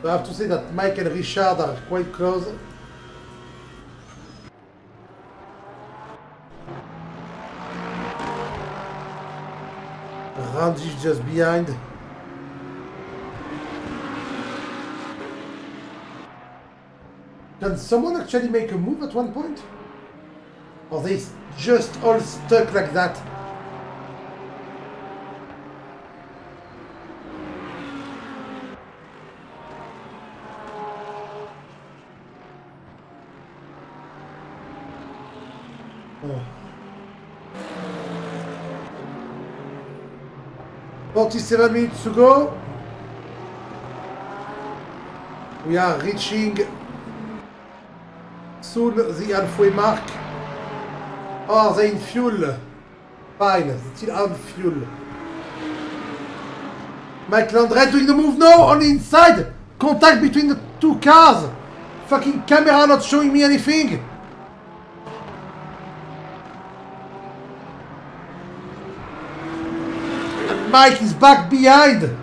I have to say that Mike and Ricard are quite close. Ranjiv just behind. Can someone actually make a move at one point? Or they just all stuck like that? Oh. 47 minutes to go. We are reaching soon the halfway mark. Oh, they in fuel. Fine, they still have fuel. Mike Landret doing the move. No, only inside. Contact between the two cars. Fucking camera not showing me anything. And Mike is back behind.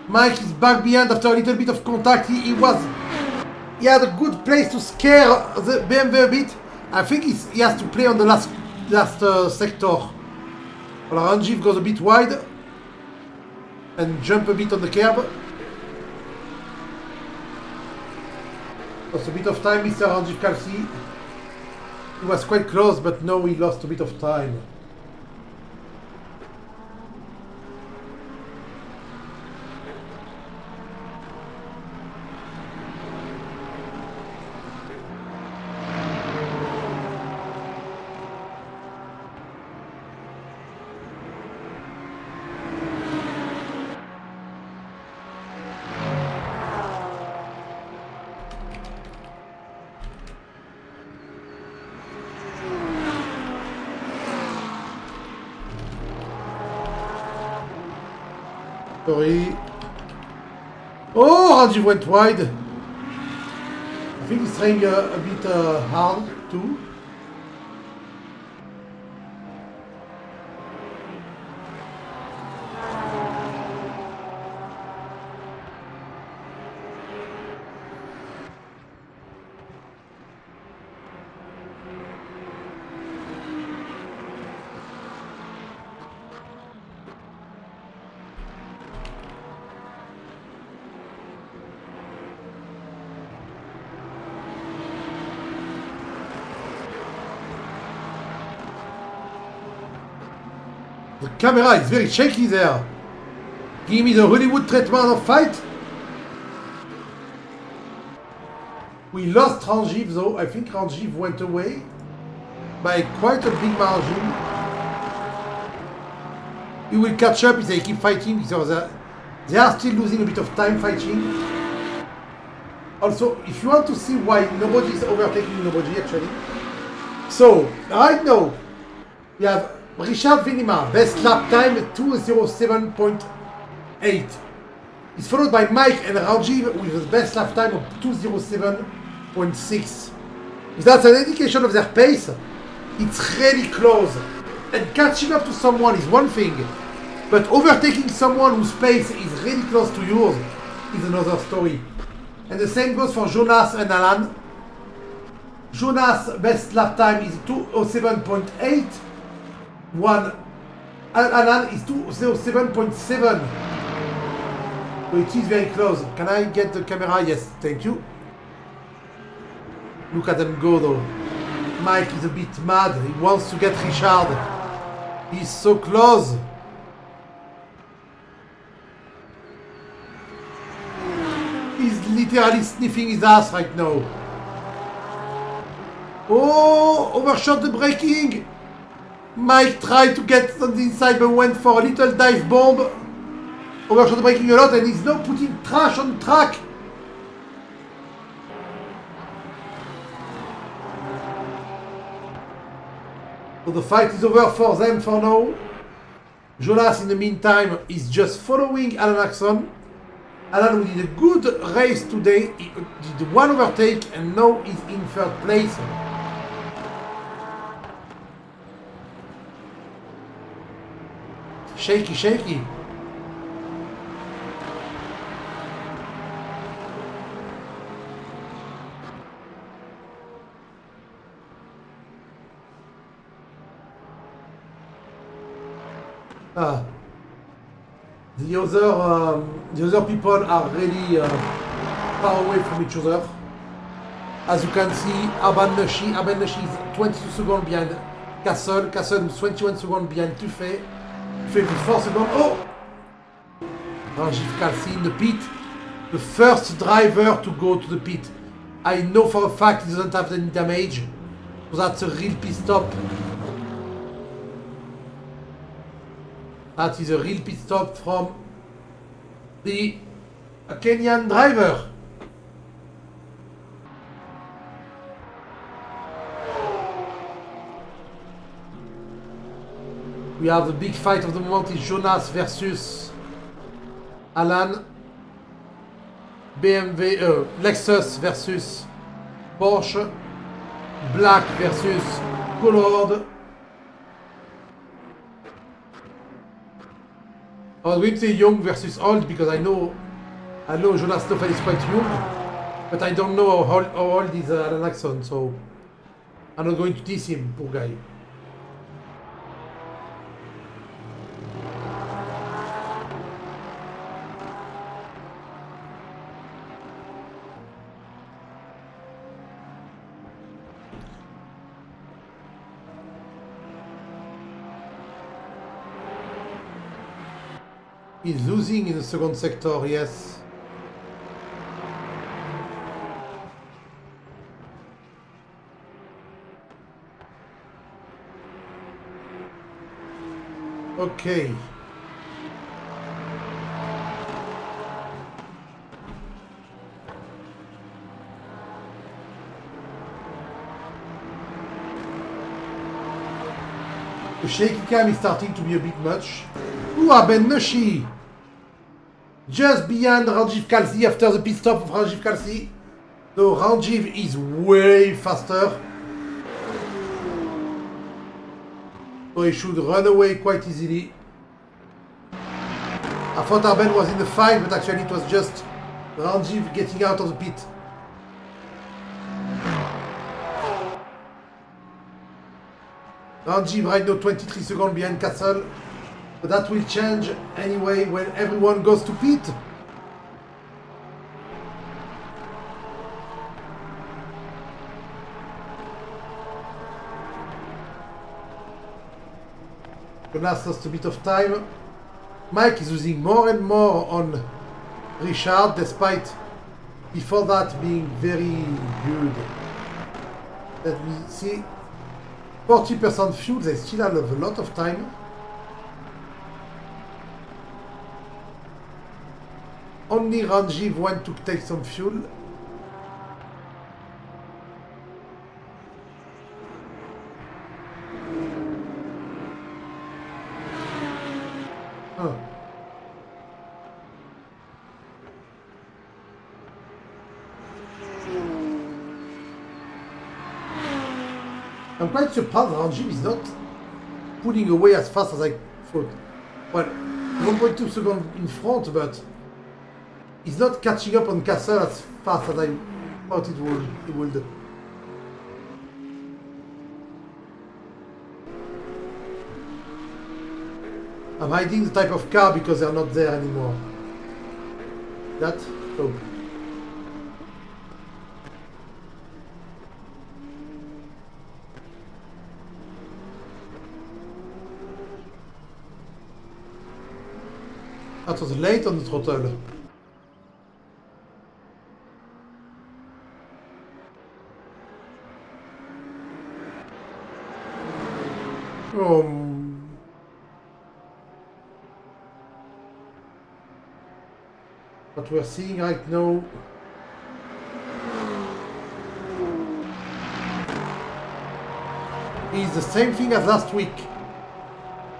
Mike is back behind after a little bit of contact. He had a good place to scare the BMW a bit. I think he has to play on the last sector. Well, Ranjiv goes a bit wide and jump a bit on the curb. Lost a bit of time, Mr. Ranjiv Kalsi. He was quite close, but now he lost a bit of time. Sorry. Oh, Ranjiv went wide. I think he's trying a bit hard too. The camera is very shaky there. Give me the Hollywood treatment of fight. We lost Ranjiv though. I think Ranjiv went away by quite a big margin. He will catch up if they keep fighting because they are still losing a bit of time fighting. Also, if you want to see why nobody is overtaking nobody actually. So, right now, we have Richard Venema, best lap time 2:07.8. It's followed by Mike and Ranjiv with the best lap time of 2:07.6. If that's an indication of their pace, it's really close. And catching up to someone is one thing, but overtaking someone whose pace is really close to yours is another story. And the same goes for Jonas and Alan. Jonas' best lap time is 2:07.8. Alan is 2:07.7. So it is very close. Can I get the camera? Yes, thank you. Look at them go though. Mike is a bit mad. He wants to get Richard. He's so close. He's literally sniffing his ass right now. Oh, overshot the braking. Mike tried to get on the inside but went for a little dive bomb. Overshot the braking a lot and he's now putting trash on track. So the fight is over for them for now. Jonas in the meantime is just following Alan Axon. Alan who did a good race today. He did one overtake and now he's in third place. Shaky, shaky. The other people are really far away from each other. As you can see, Aban Nashi is 22 seconds behind Castle. Castle is 21 seconds behind Tufé. Tufé with 4 seconds. Oh! Ranjiv Kalsi in the pit. The first driver to go to the pit. I know for a fact he doesn't have any damage. So that's a real pit stop. That is a real pit stop from the Kenyan driver. We have the big fight of the moment is Jonas versus Alan. BMW, Lexus versus Porsche. Black versus Colored. I was going to say young versus old because I know Jonas Stoffel is quite young, but I don't know how old is Alan Axon, so I'm not going to tease him, poor guy. He's losing in the second sector, yes. Okay. The shaky cam is starting to be a bit much. Ooh, Ben Nashi! Just behind Ranjiv Kalsi after the pit stop of Ranjiv Kalsi. So Ranjiv is way faster. So he should run away quite easily. I thought Arben was in the fight, but actually it was just Ranjiv getting out of the pit. Ranjiv right now 23 seconds behind Castle. But that will change anyway when everyone goes to pit. Jonas lost a bit of time. Mike is losing more and more on Ricard, despite before that being very good. Let me see. 40% fuel, they still have a lot of time. Only Ranjiv went to take some fuel. Huh. I'm quite surprised Ranjiv is not pulling away as fast as I thought. Well, 1.2 seconds in front, but he's not catching up on Castle as fast as I thought he would. I'm hiding the type of car because they're not there anymore. That? Oh. That was late on the throttle. What we're seeing right now is the same thing as last week.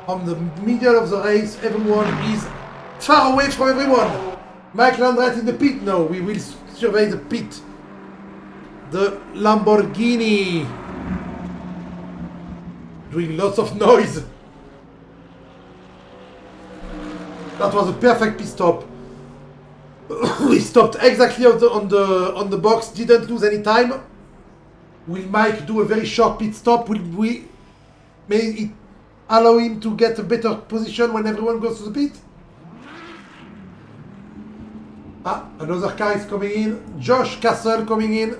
From the middle of the race, everyone is far away from everyone. Mike Landret in the pit now. We will survey the pit. The Lamborghini doing lots of noise. That was a perfect pit stop. We stopped exactly on the box, didn't lose any time. Will Mike do a very short pit stop? Will we may it allow him to get a better position when everyone goes to the pit? Ah, another car is coming in. Josh Castle coming in.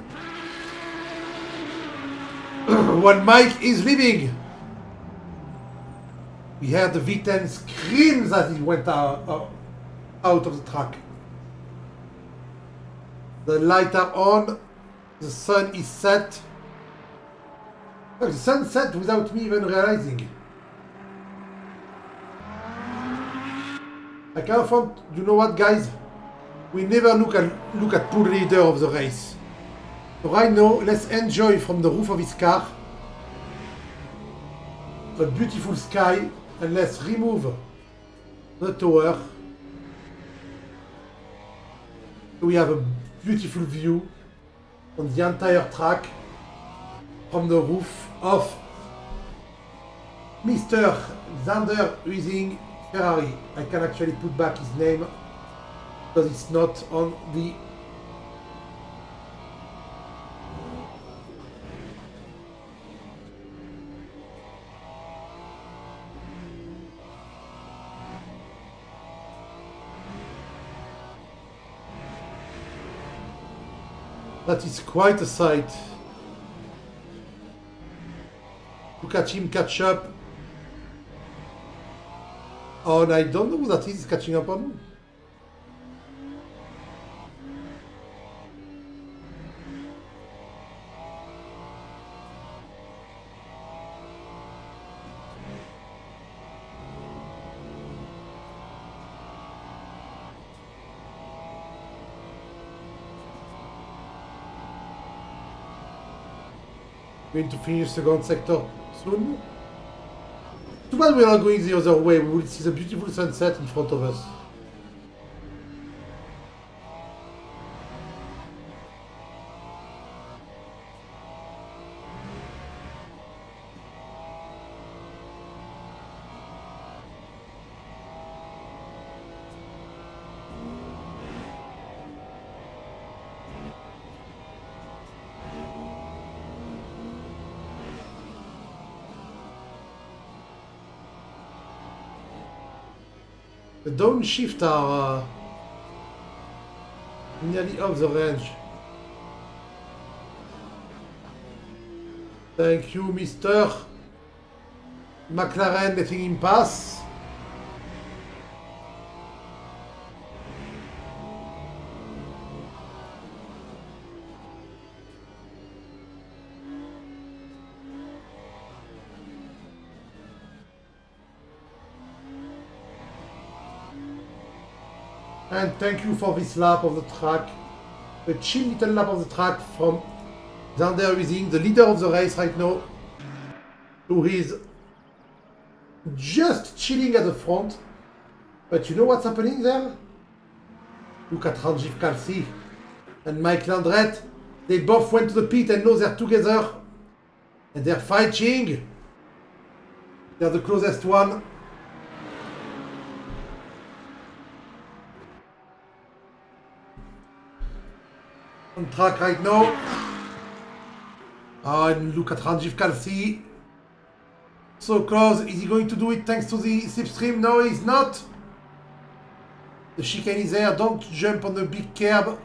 While Mike is leaving. We heard the V10 screams as he went out of the track. The lights are on. The sun is set. Oh, the sun set without me even realizing. I kind of want, you know what, guys? We never look at pool leader of the race. So right now, let's enjoy from the roof of his car the beautiful sky, and let's remove the tower. We have a beautiful view on the entire track from the roof of Mr. Xander using Ferrari. I can actually put back his name because it's not on the That is quite a sight. Look at him catch up. Oh, and I don't know who that is catching up on. Going to finish second sector soon. Too bad we are not going the other way. We will see the beautiful sunset in front of us. The downshift are nearly off the range. Thank you, Mr. McLaren letting him pass. And thank you for this lap of the track. A chill little lap of the track from Xander Using, the leader of the race right now, who is just chilling at the front. But you know what's happening there? Look at Ranjiv Kalsi and Mike Landret. They both went to the pit and now they're together. And they're fighting. They're the closest one. On track right now. Oh, and look at Ranjiv Kalsi. So close. Is he going to do it thanks to the slipstream? No, he's not. The chicane is there. Don't jump on the big curb.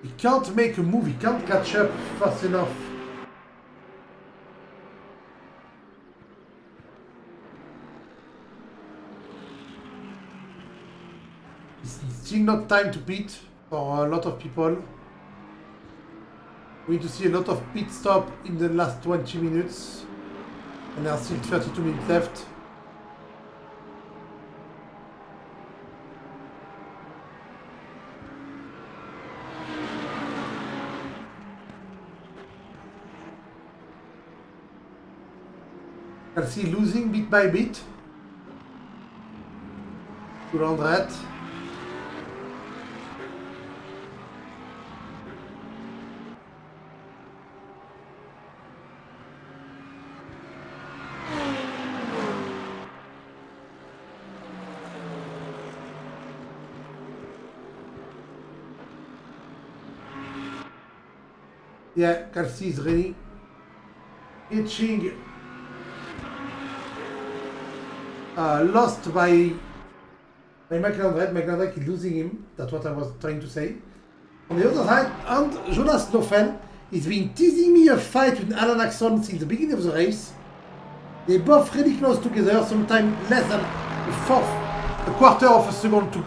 He can't make a move. He can't catch up fast enough. It's still not time to pit for a lot of people. We need to see a lot of pit stop in the last 20 minutes. And there are still 32 minutes left. Kalsi losing bit by bit to Landret. Yeah, Kalsi is ready. Hitching. Lost by Mike Landret. Mike Landret is losing him. That's what I was trying to say. On the other side, and Jonas Noffel is been teasing me a fight with Alan Axon since the beginning of the race. They're both really close together, sometimes less than a quarter of a second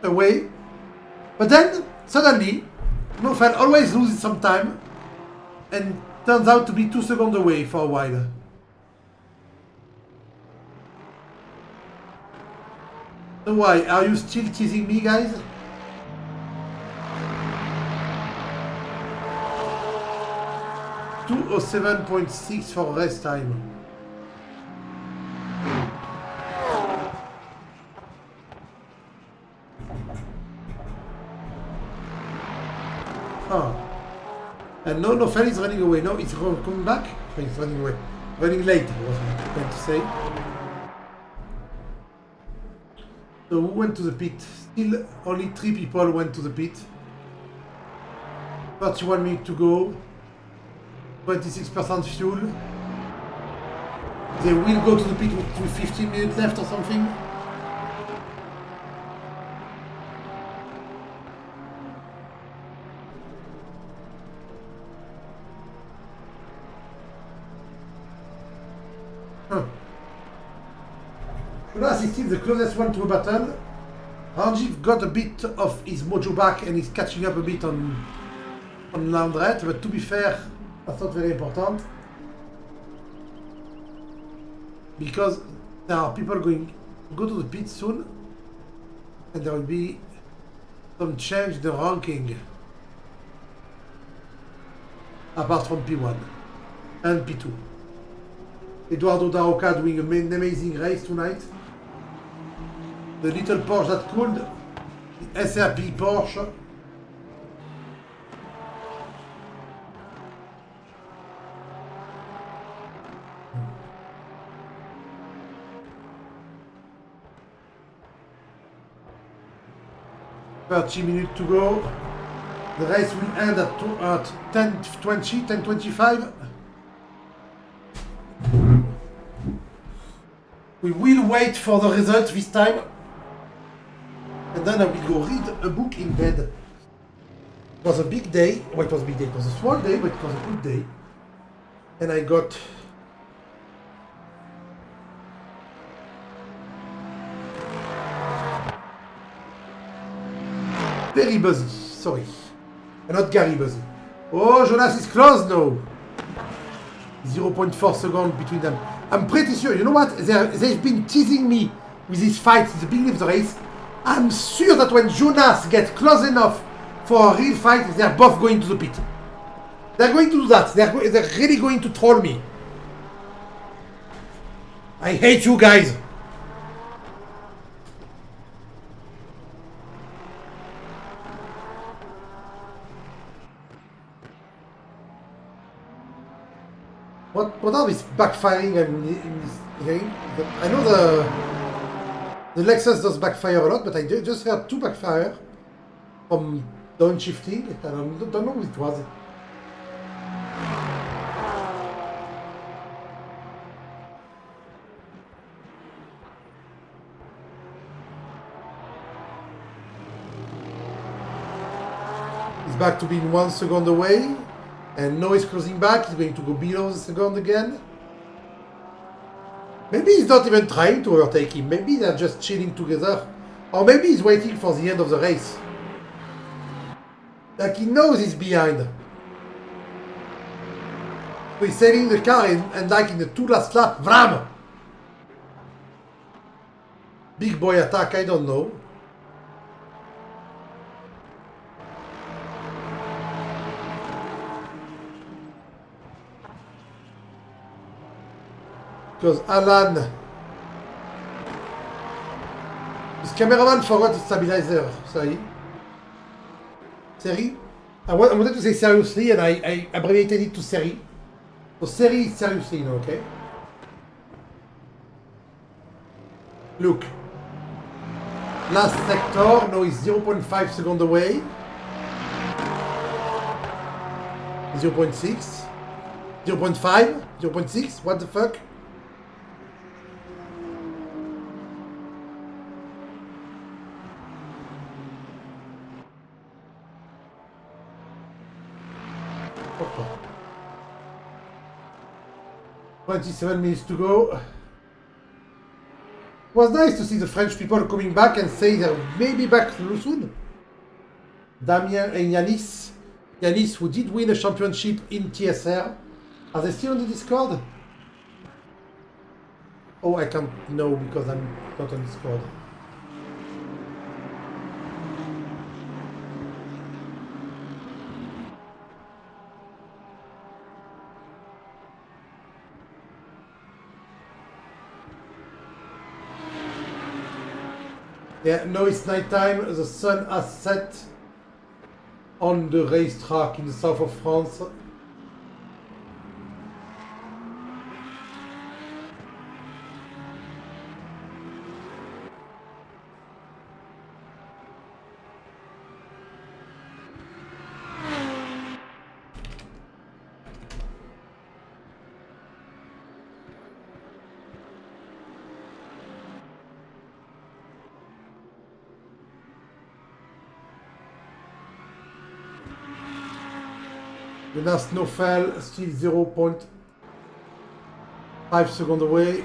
away. But then, suddenly, Noffel always loses some time and turns out to be 2 seconds away for a while. So why? Are you still teasing me, guys? $207.6 for rest time. Huh. And no, Noffel is running away. No, it's coming back. He's running away. Running late, was what I meant to say. So who went to the pit? Still only 3 people went to the pit. 31 minutes to go. 26% fuel. They will go to the pit with 15 minutes left or something. Jonas is still the closest one to a battle. Ranjiv got a bit of his mojo back and is catching up a bit on Landret, but to be fair, that's not very important. Because there are people going to go to the pit soon and there will be some change in the ranking. Apart from P1 and P2. Eduardo Daroca doing an amazing race tonight. The little Porsche that cooled, the SRP Porsche. $30 minutes to go. The race will end at 10:20, 10:25. We will wait for the result this time. And then I will go read a book in bed. It was a big day. Well, it was a big day. It was a small day, but it was a good day. And I got very buzzy. Sorry. Not Gary buzzy. Oh, Jonas is close now. 0.4 seconds between them. I'm pretty sure, you know what? They've been teasing me with this fight at the beginning of the race. I'm sure that when Jonas gets close enough for a real fight, they're both going to the pit. They're going to do that. They're really going to troll me. I hate you guys. What are these backfiring I'm hearing? I know the Lexus does backfire a lot, but I just heard 2 backfire from downshifting. I don't know what it was. He's back to being 1 second away. And now he's closing back, he's going to go below the second again. Maybe he's not even trying to overtake him, maybe they're just chilling together. Or maybe he's waiting for the end of the race. Like he knows he's behind. So he's saving the car and like in the 2 last lap, VRAM! Big boy attack, I don't know. Because Alan, his cameraman forgot his stabilizer. Sorry. Seri? I wanted to say seriously and I abbreviated it to Seri. So Seri is seriously now, okay? Look. Last sector, now is 0.5 seconds away. 0.6. 0.5. 0.6. What the fuck? Okay. 27 minutes to go. It was nice to see the French people coming back and say they're maybe back soon. Damien and Yanis. Yanis, who did win a championship in TSR. Are they still on the Discord? Oh, I can't know because I'm not on Discord. Yeah, now it's night time. The sun has set on the racetrack in the south of France. Jonas Snowfell still 0.5 seconds away.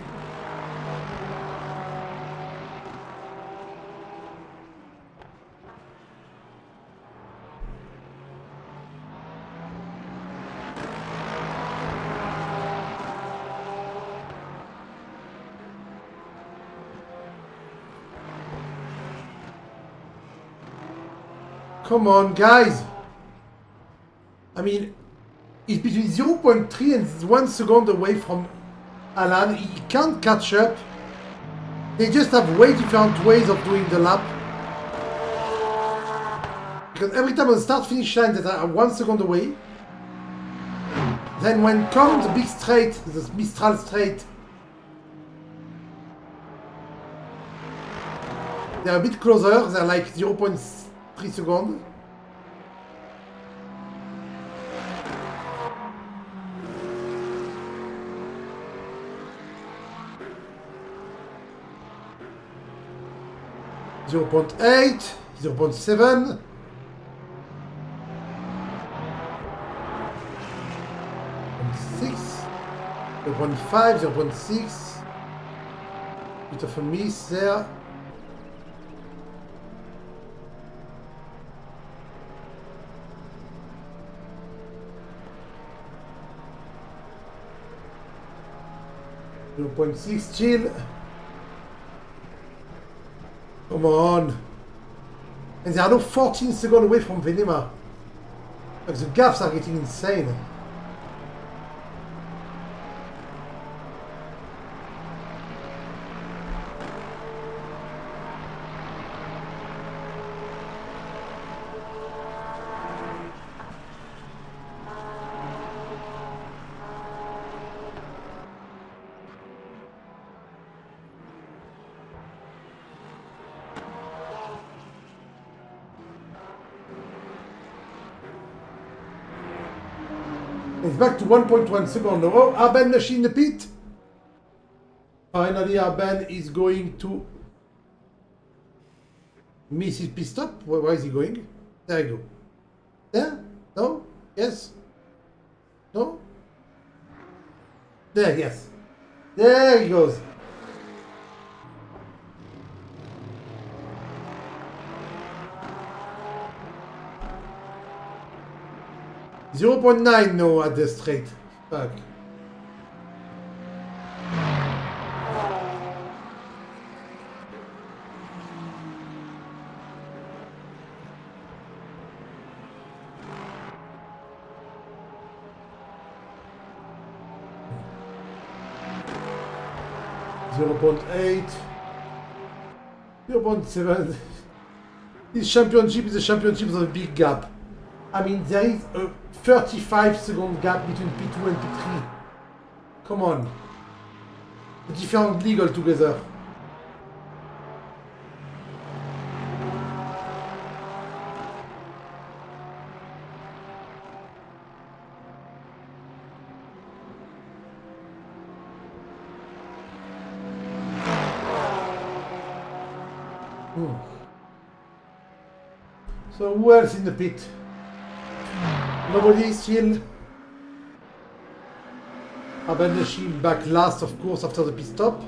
Come on, guys! I mean, he's between 0.3 and 1 second away from Alan. He can't catch up. They just have way different ways of doing the lap. Because every time on the start-finish line they are 1 second away. Then when comes the big straight, the Mistral straight, they're a bit closer. They're like 0.3 seconds. 0.8, 0.7. 0.5, 0.6. Bit of a miss there. .6 still. Come on. And they are now 14 seconds away from Venema. Like the gaps are getting insane. It's back to 1.1 second. Oh, Arben machine in the pit. Finally, Arben is going to miss his pit stop. Where is he going? There you go. There? No? Yes? No? There, yes. There he goes. .9 now at the straight. Fuck. .8, 0.7. This championship is a championship of a big gap. I mean, there is a 35-second gap between P2 and P3. Come on. A different league altogether. So who else in the pit? Nobody still. Abenashim back last, of course, after the pit stop.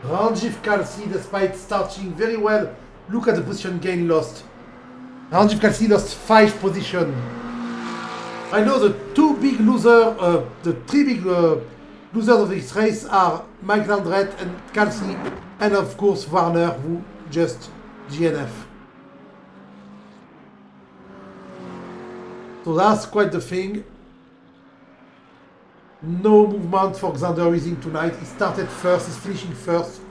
Ranjiv Kalsi, despite starting very well, look at the position gain lost. Ranjiv Kalsi lost 5 positions. I know the two big losers, the three big losers of this race are Mike Landret and Kalsi, and of course Warner, who just DNF. So that's quite the thing. No movement for Xander Weising tonight. He started first, he's finishing first.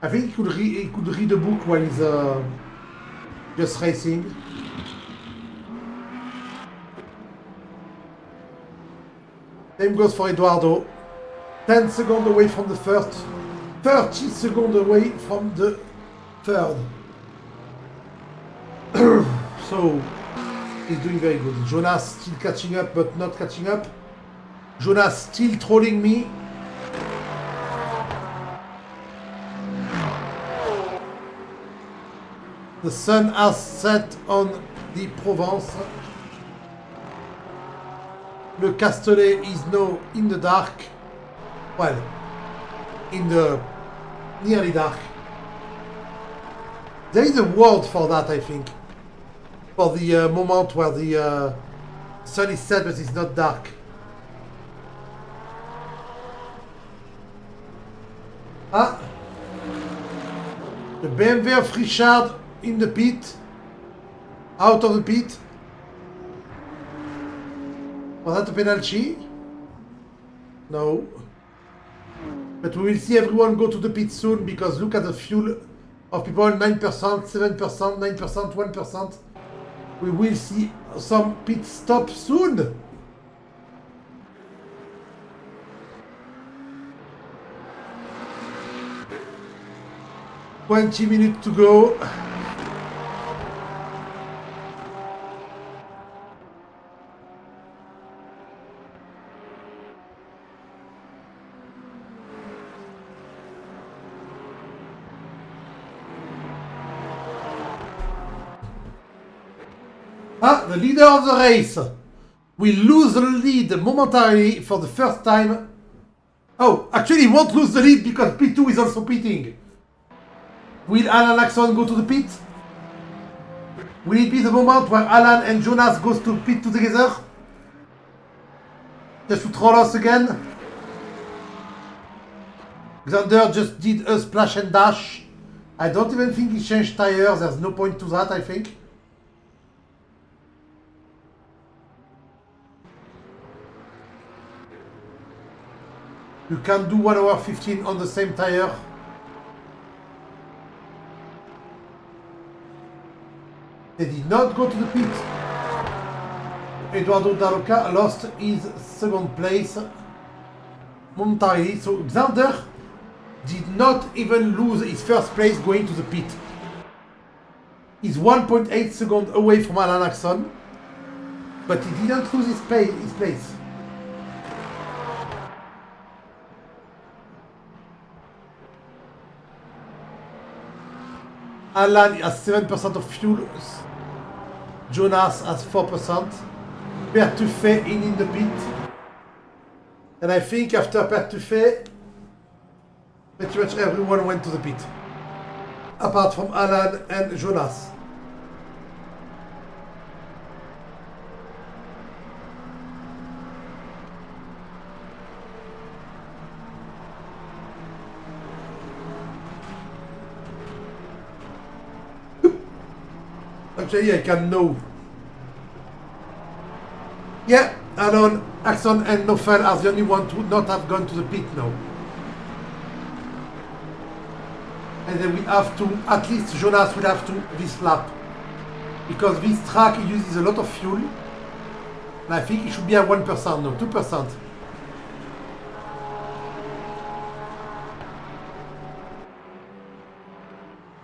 I think he could read a book while he's just racing. Same goes for Eduardo. 10 seconds away from the first, 30 seconds away from the third. So he's doing very good. Jonas still catching up, but not catching up. Jonas still trolling me. The sun has set on the Provence. Le Castellet is now in the dark. Well, in the nearly dark. There is a word for that, I think. For the moment where the sun is set but it's not dark. Ah! The BMW of Ricard in the pit. Out of the pit. Was that a penalty? No. But we will see everyone go to the pit soon, because look at the fuel of people, 9%, 7%, 9%, 1%. We will see some pit stop soon. $20 minutes to go. Ah, the leader of the race will lose the lead momentarily for the first time. Oh, actually he won't lose the lead because P2 is also pitting. Will Alan Axon go to the pit? Will it be the moment where Alan and Jonas goes to pit together? Just to troll us again? Xander just did a splash and dash. I don't even think he changed tires. There's no point to that, I think. You can do 1 hour 15 on the same tire. They did not go to the pit. Eduardo Daroca lost his second place momentarily. So Xander did not even lose his first place going to the pit. He's 1.8 seconds away from Alan Axon, but he didn't lose his place. Alan has 7% of fuel. Jonas has 4%. Pertuffet in the pit. And I think after Pertuffet, pretty much everyone went to the pit. Apart from Alan and Jonas. Actually, I can know. Yeah, Alan, Axon and Nofel are the only ones who not have gone to the pit now. And then we have to, at least Jonas will have to this lap. Because this track uses a lot of fuel. And I think it should be at 1%, no, 2%.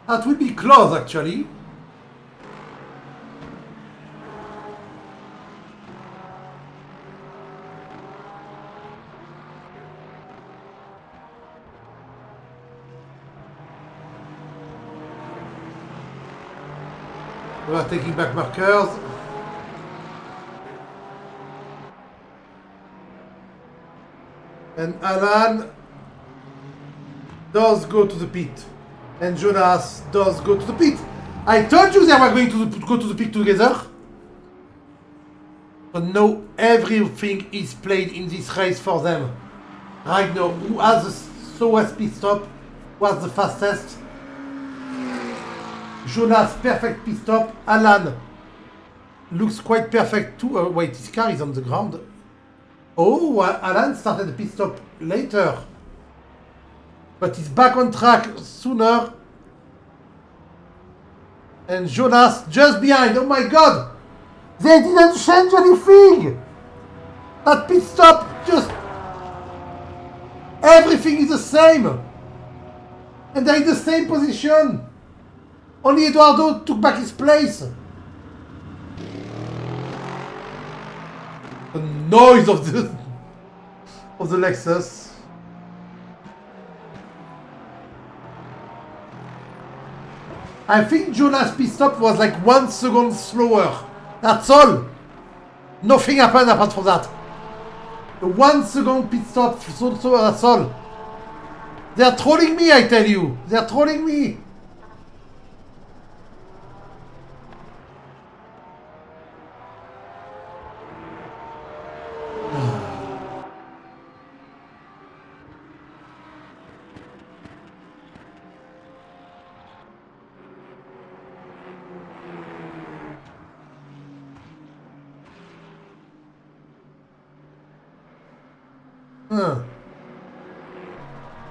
That will be close actually. We are taking back markers. And Alan does go to the pit. And Jonas does go to the pit. I told you they were going to go to the pit together. So now everything is played in this race for them. Right now, who has the slowest pit stop, was the fastest. Jonas, perfect pit stop. Alan looks quite perfect too. Wait, his car is on the ground. Oh, Alan started the pit stop later. But he's back on track sooner. And Jonas just behind. Oh my god! They didn't change anything! That pit stop just... Everything is the same! And they're in the same position! Only Eduardo took back his place. The noise of the Lexus. I think Jonas' pit stop was like 1 second slower. That's all. Nothing happened apart from that. The 1 second pit stop, so that's all. They are trolling me, I tell you. They are trolling me.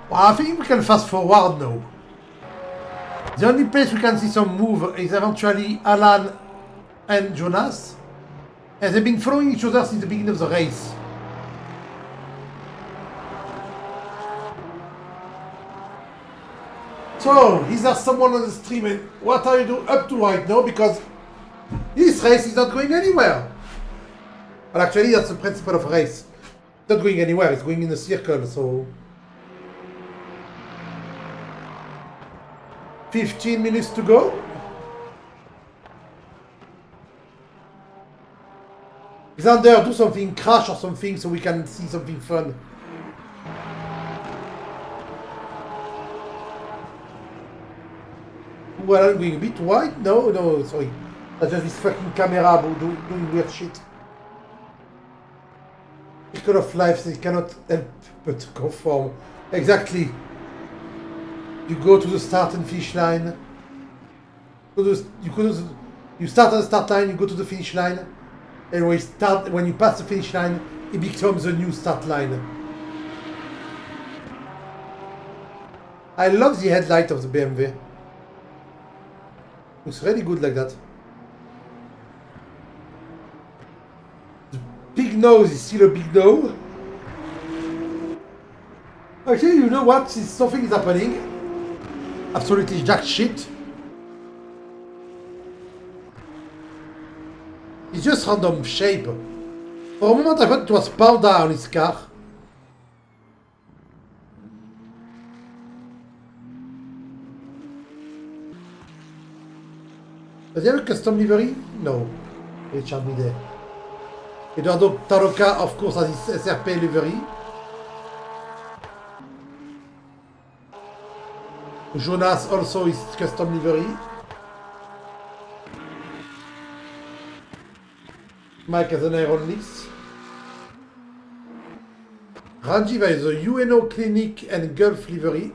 Well, I think we can fast forward now. The only place we can see some move is eventually Alan and Jonas. And they've been following each other since the beginning of the race. So, is there someone on the stream and what are you up to right now? Because this race is not going anywhere. Well, actually, that's the principle of a race. It's not going anywhere, it's going in a circle, so... 15 minutes to go. Xander, do something, crash or something so we can see something fun. Well, I'm going a bit wide? No, no, sorry. That's just this fucking camera doing weird shit. Circle of life, they cannot help but conform. Exactly. You go to the start and finish line. You start at the start line, you go to the finish line, and when you pass the finish line, it becomes a new start line. I love the headlight of the BMW. Looks really good like that. The big nose is still a big no. Actually, you know what? Something is happening. Absolutely jack shit. It's just random shape. For a moment I thought it was powder on his car. Does he have a custom livery? No. Ricard Midet. Eduardo Taroca, of course, has his SRP livery. Jonas also his custom livery. Mike has an Aeronix. Ranjiv has a UNO Clinic and Gulf livery.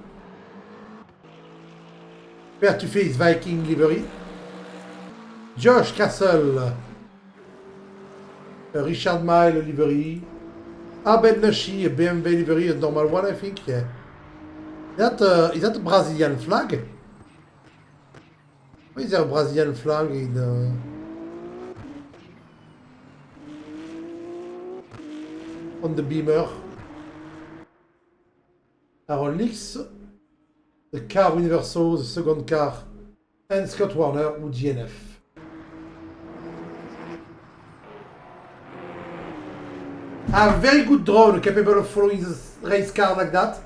Pertufé is Viking livery. Josh Castle, a Richard Mille livery. Abed Nashi, a BMW livery, a normal one, I think. Yeah. Is that a Brazilian flag? Why is there a Brazilian flag on the Beamer? Aaron Leaks, the car Universo, the second car, and Scott Warner with GNF. A very good drone capable of following the race car like that.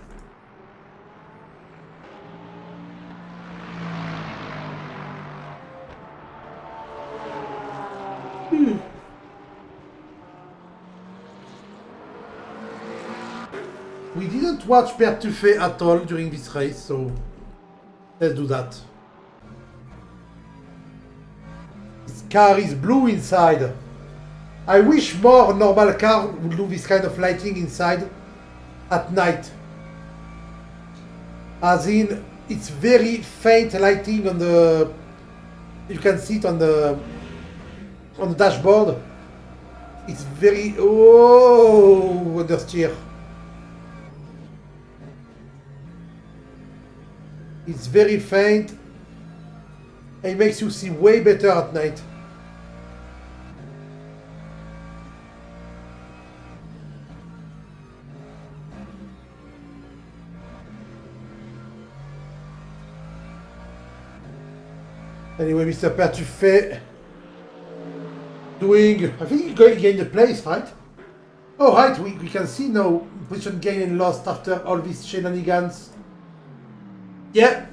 We didn't watch Pertufé at all during this race, so let's do that. This car is blue inside. I wish more normal car would do this kind of lighting inside at night. As in, it's very faint lighting on the... You can see it on the dashboard. It's very... Oh, understeer. It's very faint. And it makes you see way better at night. Anyway, Mr. Pertufé doing... I think he's going to gain the place, right? Oh, right, we can see now position gain and lost after all these shenanigans. Yeah,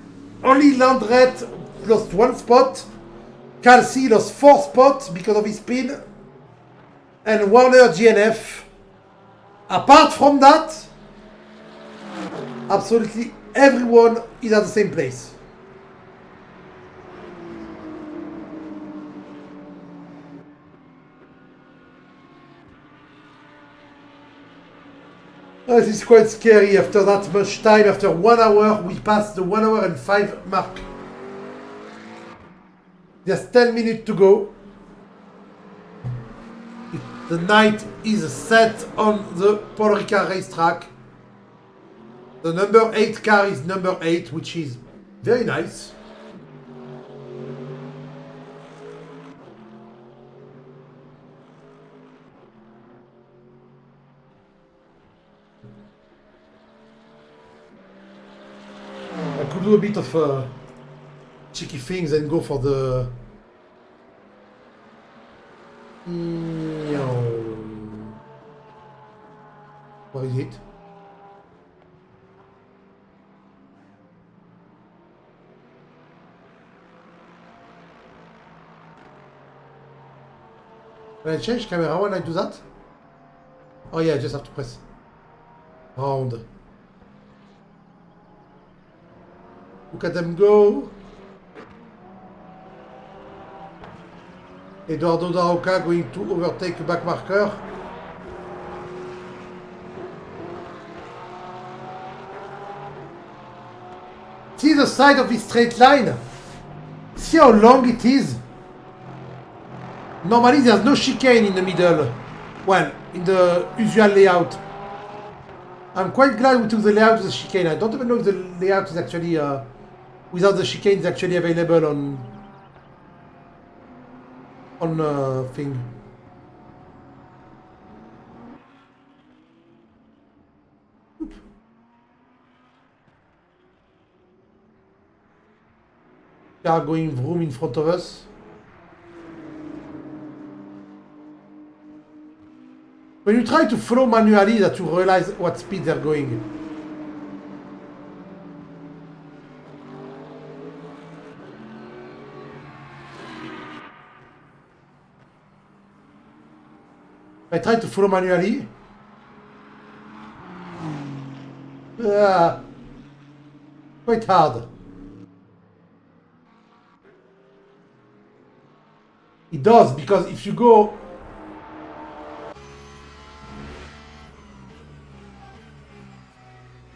only Landret lost 1 spot. Calci lost 4 spots because of his spin. And Warner GNF. Apart from that, absolutely everyone is at the same place. This is quite scary after that much time. After 1 hour, we passed the 1 hour and 5 mark. There's 10 minutes to go. The night is set on the Paul Ricard racetrack. The number 8 car is number 8, which is very nice. I could do a bit of cheeky things and go for the... What is it? Can I change camera when I do that? Oh yeah, I just have to press round. Look at them go. Eduardo da Roca going to overtake a back marker. See the side of this straight line? See how long it is? Normally there's no chicane in the middle. Well, in the usual layout. I'm quite glad we took the layout with the chicane. I don't even know if the layout is actually, without the chicane, is actually available on thing. Car going vroom in front of us. When you try to follow manually, that you realize what speed they're going. I try to follow manually. Quite hard. It does, because if you go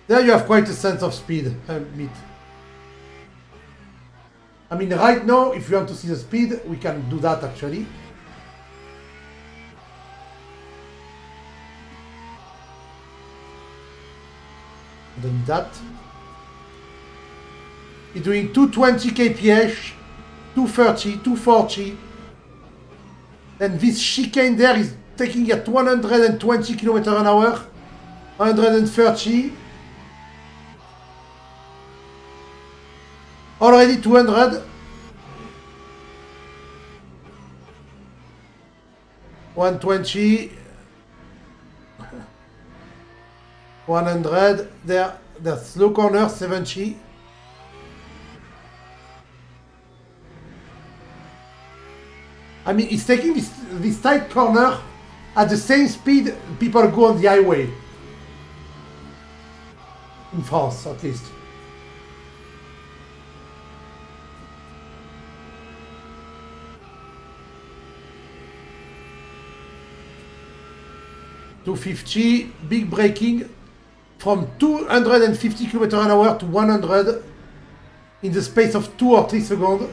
there, you have quite a sense of speed. I admit. I mean, right now, if you want to see the speed, we can do that actually. Then that. It's doing 220 kph, 230, 240. And this chicane there is taking at 120 km an hour, 130. Already 200. 120. 100. There, the slow corner, 70. I mean, it's taking this tight corner at the same speed people go on the highway. In France, at least. $250, big braking from 250 km an hour to 100 in the space of 2 or 3 seconds.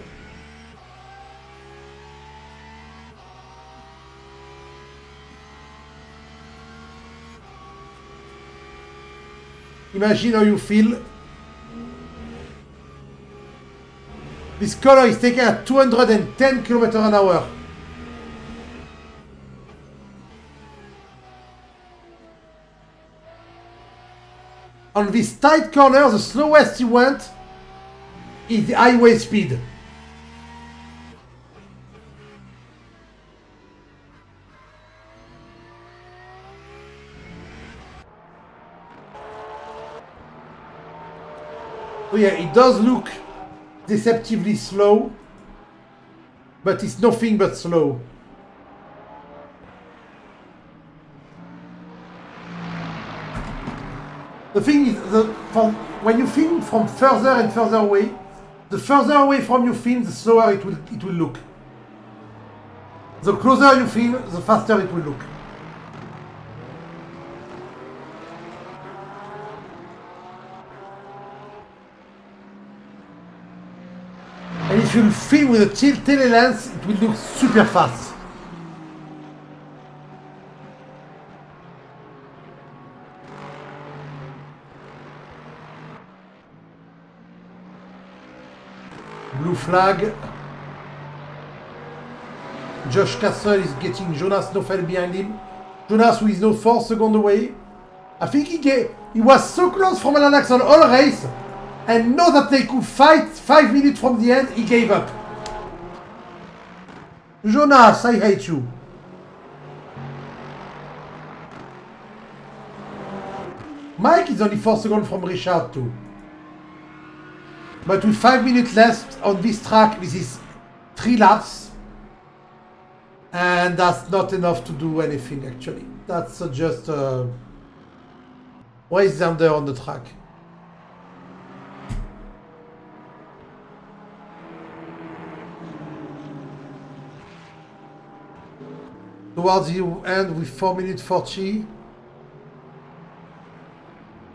Imagine how you feel. This color is taken at 210 km an hour. On this tight corner, the slowest he went is the highway speed. So yeah, it does look deceptively slow, but it's nothing but slow. The thing is, when you film from further and further away, the further away from you film, the slower it will look. The closer you film, the faster it will look. And if you film with a tele-lens, it will look super fast. Blue flag. Josh Castle is getting Jonas Nofel behind him. Jonas, who is now 4 seconds away. I think he was so close from Alan Axon all race, and know that they could fight 5 minutes from the end, he gave up. Jonas, I hate you. Mike is only 4 seconds from Ricard too. But with 5 minutes left on this track, this is 3 laps. And that's not enough to do anything actually. That's just... why is Xander on the track? Towards the end with 4 minutes 40.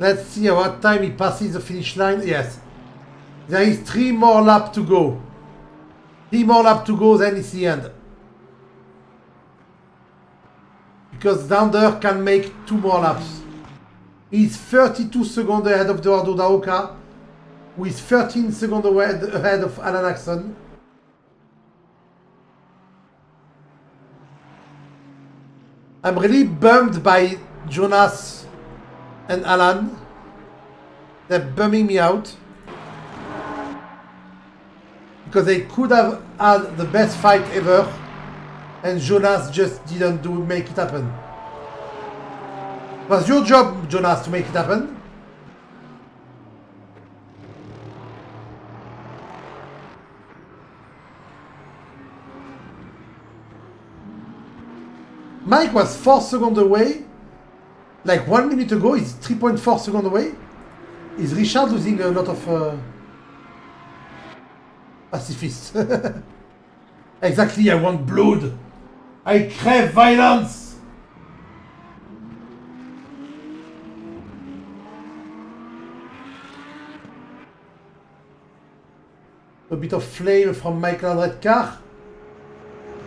Let's see at what time he passes the finish line. Yes. There is 3 more laps to go. 3 more laps to go, then it's the end. Because Xander can make 2 more laps. He's 32 seconds ahead of Eduardo Daoka, who is 13 seconds ahead of Alan Axon. I'm really bummed by Jonas and Alan. They're bumming me out. Because they could have had the best fight ever. And Jonas just didn't make it happen. It was your job, Jonas, to make it happen. Mike was 4 seconds away. Like 1 minute ago, he's 3.4 seconds away. Is Ricard losing a lot of pacifists? Exactly, I want blood. I crave violence. A bit of flame from Michael and Ricard.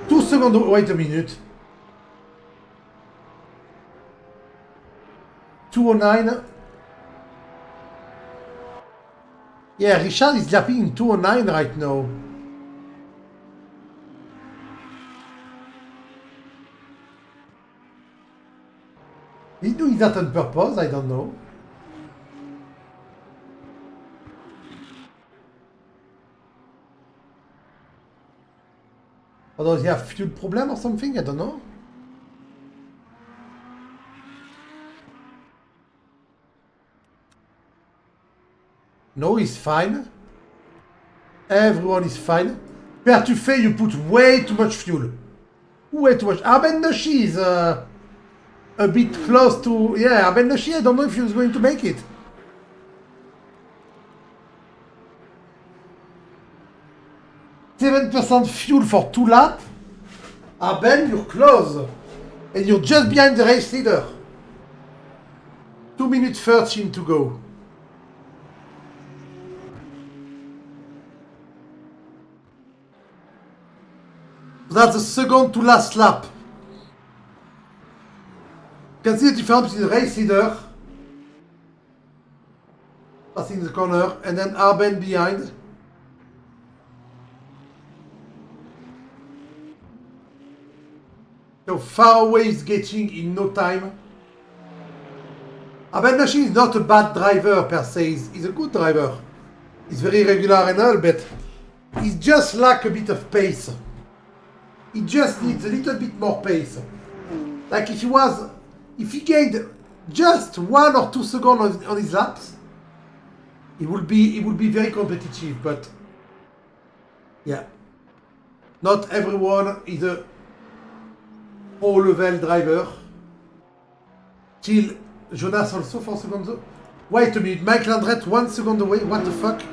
2 seconds, wait a minute. 209. Yeah, Ricard is lapping in 209 right now. He's doing that on purpose, I don't know. Or does he have fuel problem or something? I don't know. No, he's fine. Everyone is fine. Pertufé, you put way too much fuel. Way too much. Arben Nashi is a bit close to... Yeah, Arben Nashi, I don't know if he was going to make it. %, fuel for 2 laps. Arben, you're close. And you're just behind the race leader. 2 minutes 13 to go. That's the second to last lap. You can see the difference between the race leader passing the corner and then Arben behind. So far away is getting in no time. Arben Nashi is not a bad driver per se, he's a good driver. He's very regular and all, but he just lacks a bit of pace. He just needs a little bit more pace. Like if he gained just 1 or 2 seconds on his laps, he would be very competitive. But yeah, not everyone is a pro-level driver. Till Jonas also 4 seconds. Wait a minute, Mike Landret 1 second away. What the fuck?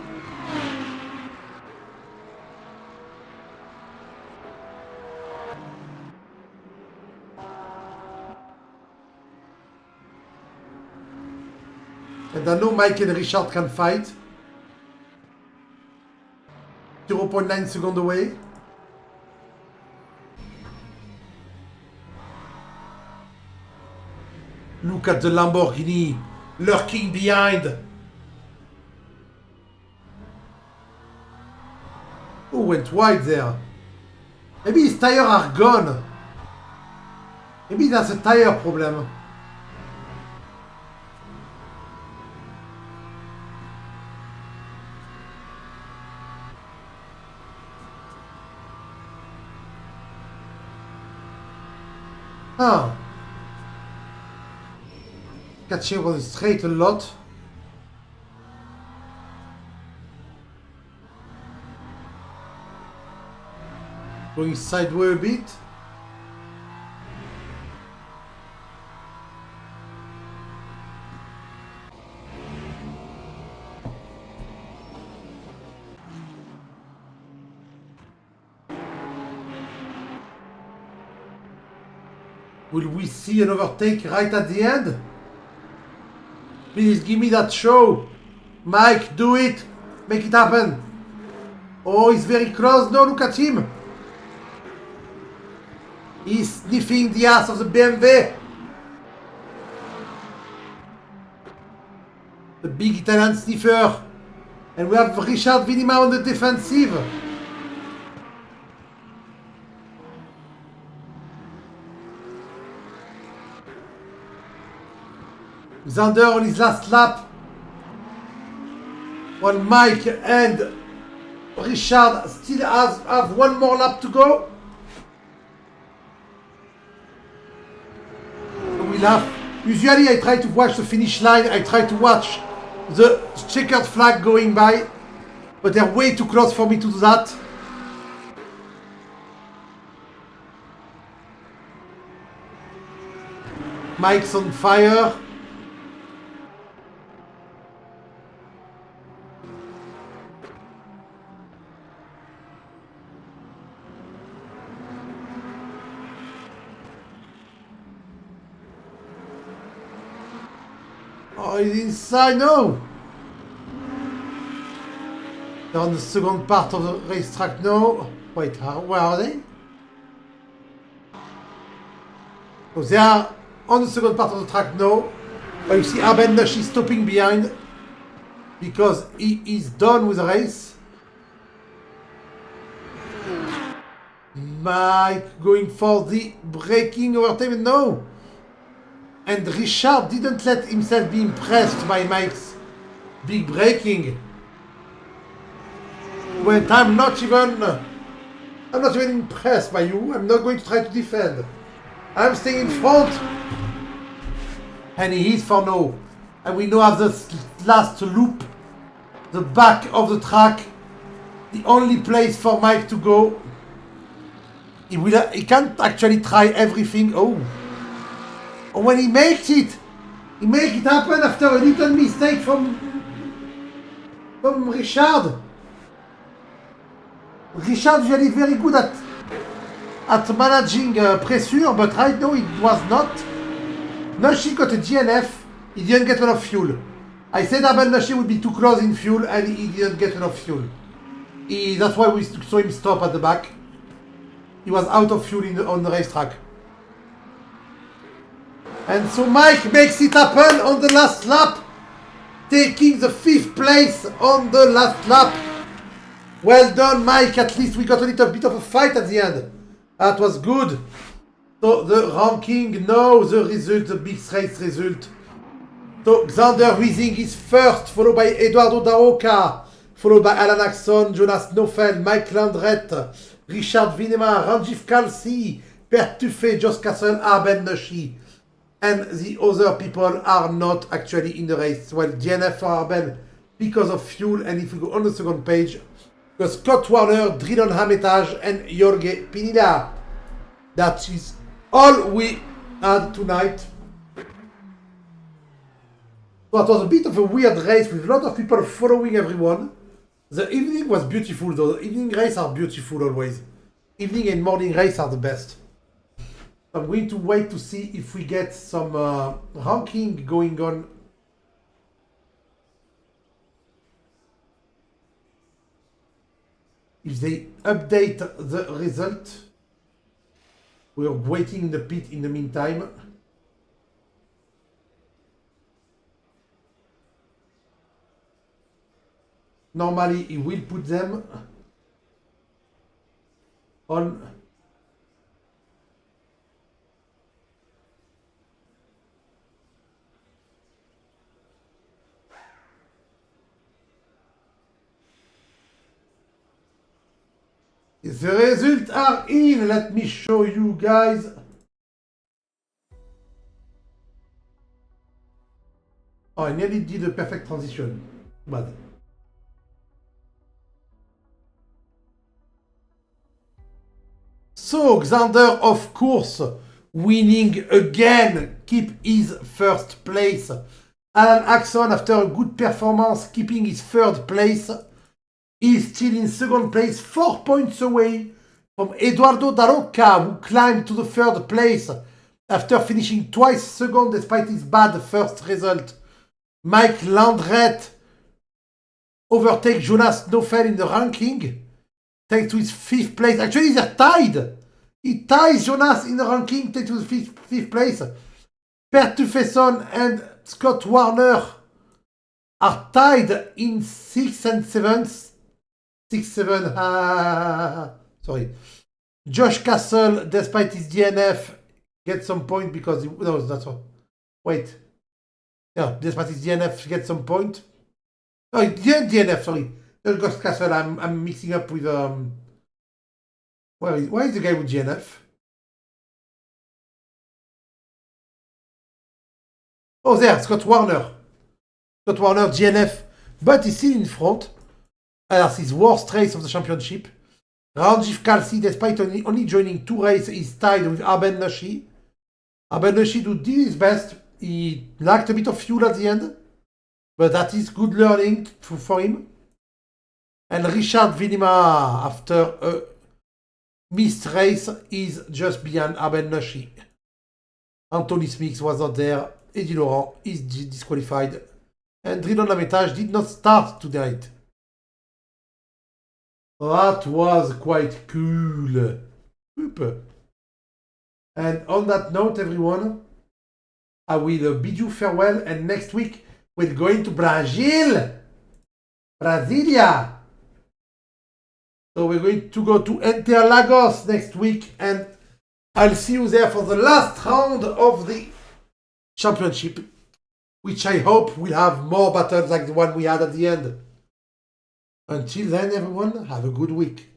And I know Mike and Ricard can fight. 0.9 seconds away. Look at the Lamborghini lurking behind. Oh, went wide there. Maybe his tires are gone. Maybe that's a tire problem. Ah. Catching on the straight a lot. Going sideways a bit. Will we see an overtake right at the end? Please give me that show. Mike, do it. Make it happen. Oh, he's very close. No, look at him. He's sniffing the ass of the BMW. The big Italian sniffer. And we have Ricard Vinima on the defensive. Xander on his last lap. While Mike and Ricard still have one more lap to go. We'll have. Usually I try to watch the finish line. I try to watch the checkered flag going by. But they're way too close for me to do that. Mike's on fire. Oh, he's inside, no! They're on the second part of the racetrack now. Wait, where are they? Oh, they are on the second part of the track now. But you see Arben Nashi stopping behind because he is done with the race. Mike going for the braking overtake, no! And Ricard didn't let himself be impressed by Mike's big braking. When I'm not even impressed by you. I'm not going to try to defend. I'm staying in front. And he is for now. And we now have the last loop. The back of the track. The only place for Mike to go. He can't actually try everything. Oh. When he makes it happen after a little mistake from Ricard. Ricard usually very good at managing pressure, but right now it was not. Nashi got a DNF, he didn't get enough fuel. I said Abel Nashi would be too close in fuel and he didn't get enough fuel. That's why we saw him stop at the back. He was out of fuel on the racetrack. And so Mike makes it happen on the last lap, taking the 5th place on the last lap. Well done, Mike. At least we got a little bit of a fight at the end. That was good. So the ranking, now the result, the big race result. So Xander Huizing is first, followed by Eduardo Daroca, followed by Alan Axon, Jonas Nofel, Mike Landrette, Ricard Vinema, Ranjif Kalsi, Bert Tuffet, Josh Castle, Arben Nashi. And the other people are not actually in the race. Well, DNF for Arben because of fuel. And if we go on the second page, because Scott Warner, Drilon Hametage, and Jorge Pinilla. That is all we had tonight. So it was a bit of a weird race with a lot of people following everyone. The evening was beautiful though. The evening races are beautiful always. Evening and morning race are the best. I'm going to wait to see if we get some ranking going on. If they update the result. We are waiting in the pit in the meantime. Normally he will put them on. The results are in. Let me show you guys. Oh, I nearly did a perfect transition. Bad. So, Xander, of course, winning again, keep his first place. Alan Axon, after a good performance, keeping his third place. Is still in second place, 4 points away from Eduardo Daroca, who climbed to the third place After finishing twice second despite his bad first result, Mike Landret overtakes Jonas Nofel in the ranking thanks to his 5th place. Actually, they're tied. He ties Jonas in the ranking thanks to his 5th place. Per Tuffeson and Scott Warner are tied in 6th and 7th. 6, 7, sorry. Josh Castle, despite his DNF, gets some point because... no, that's what... Wait. Yeah, despite his DNF, gets some point. Oh, he didn't DNF, sorry. Josh Castle, I'm mixing up with... Why is the guy with DNF? Oh, there, Scott Warner. Scott Warner, DNF. But he's still in front. That's his worst race of the championship. Ranjiv Kalsi, despite only joining 2 races, is tied with Arben Nashi. Arben Nashi did his best. He lacked a bit of fuel at the end. But that is good learning for him. And Richard Vinima, after a missed race, is just behind Arben Nashi. Anthony Smith was not there. Eddie Laurent is disqualified. And Drilon Lametage did not start tonight. That was quite cool. Super. And on that note, everyone, I will bid you farewell. And next week, we're going to Brazil. Brasilia. So we're going to go to Interlagos next week. And I'll see you there for the last round of the championship, which I hope will have more battles like the one we had at the end. Until then, everyone, have a good week.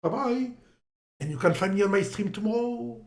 Bye-bye. And you can find me on my stream tomorrow.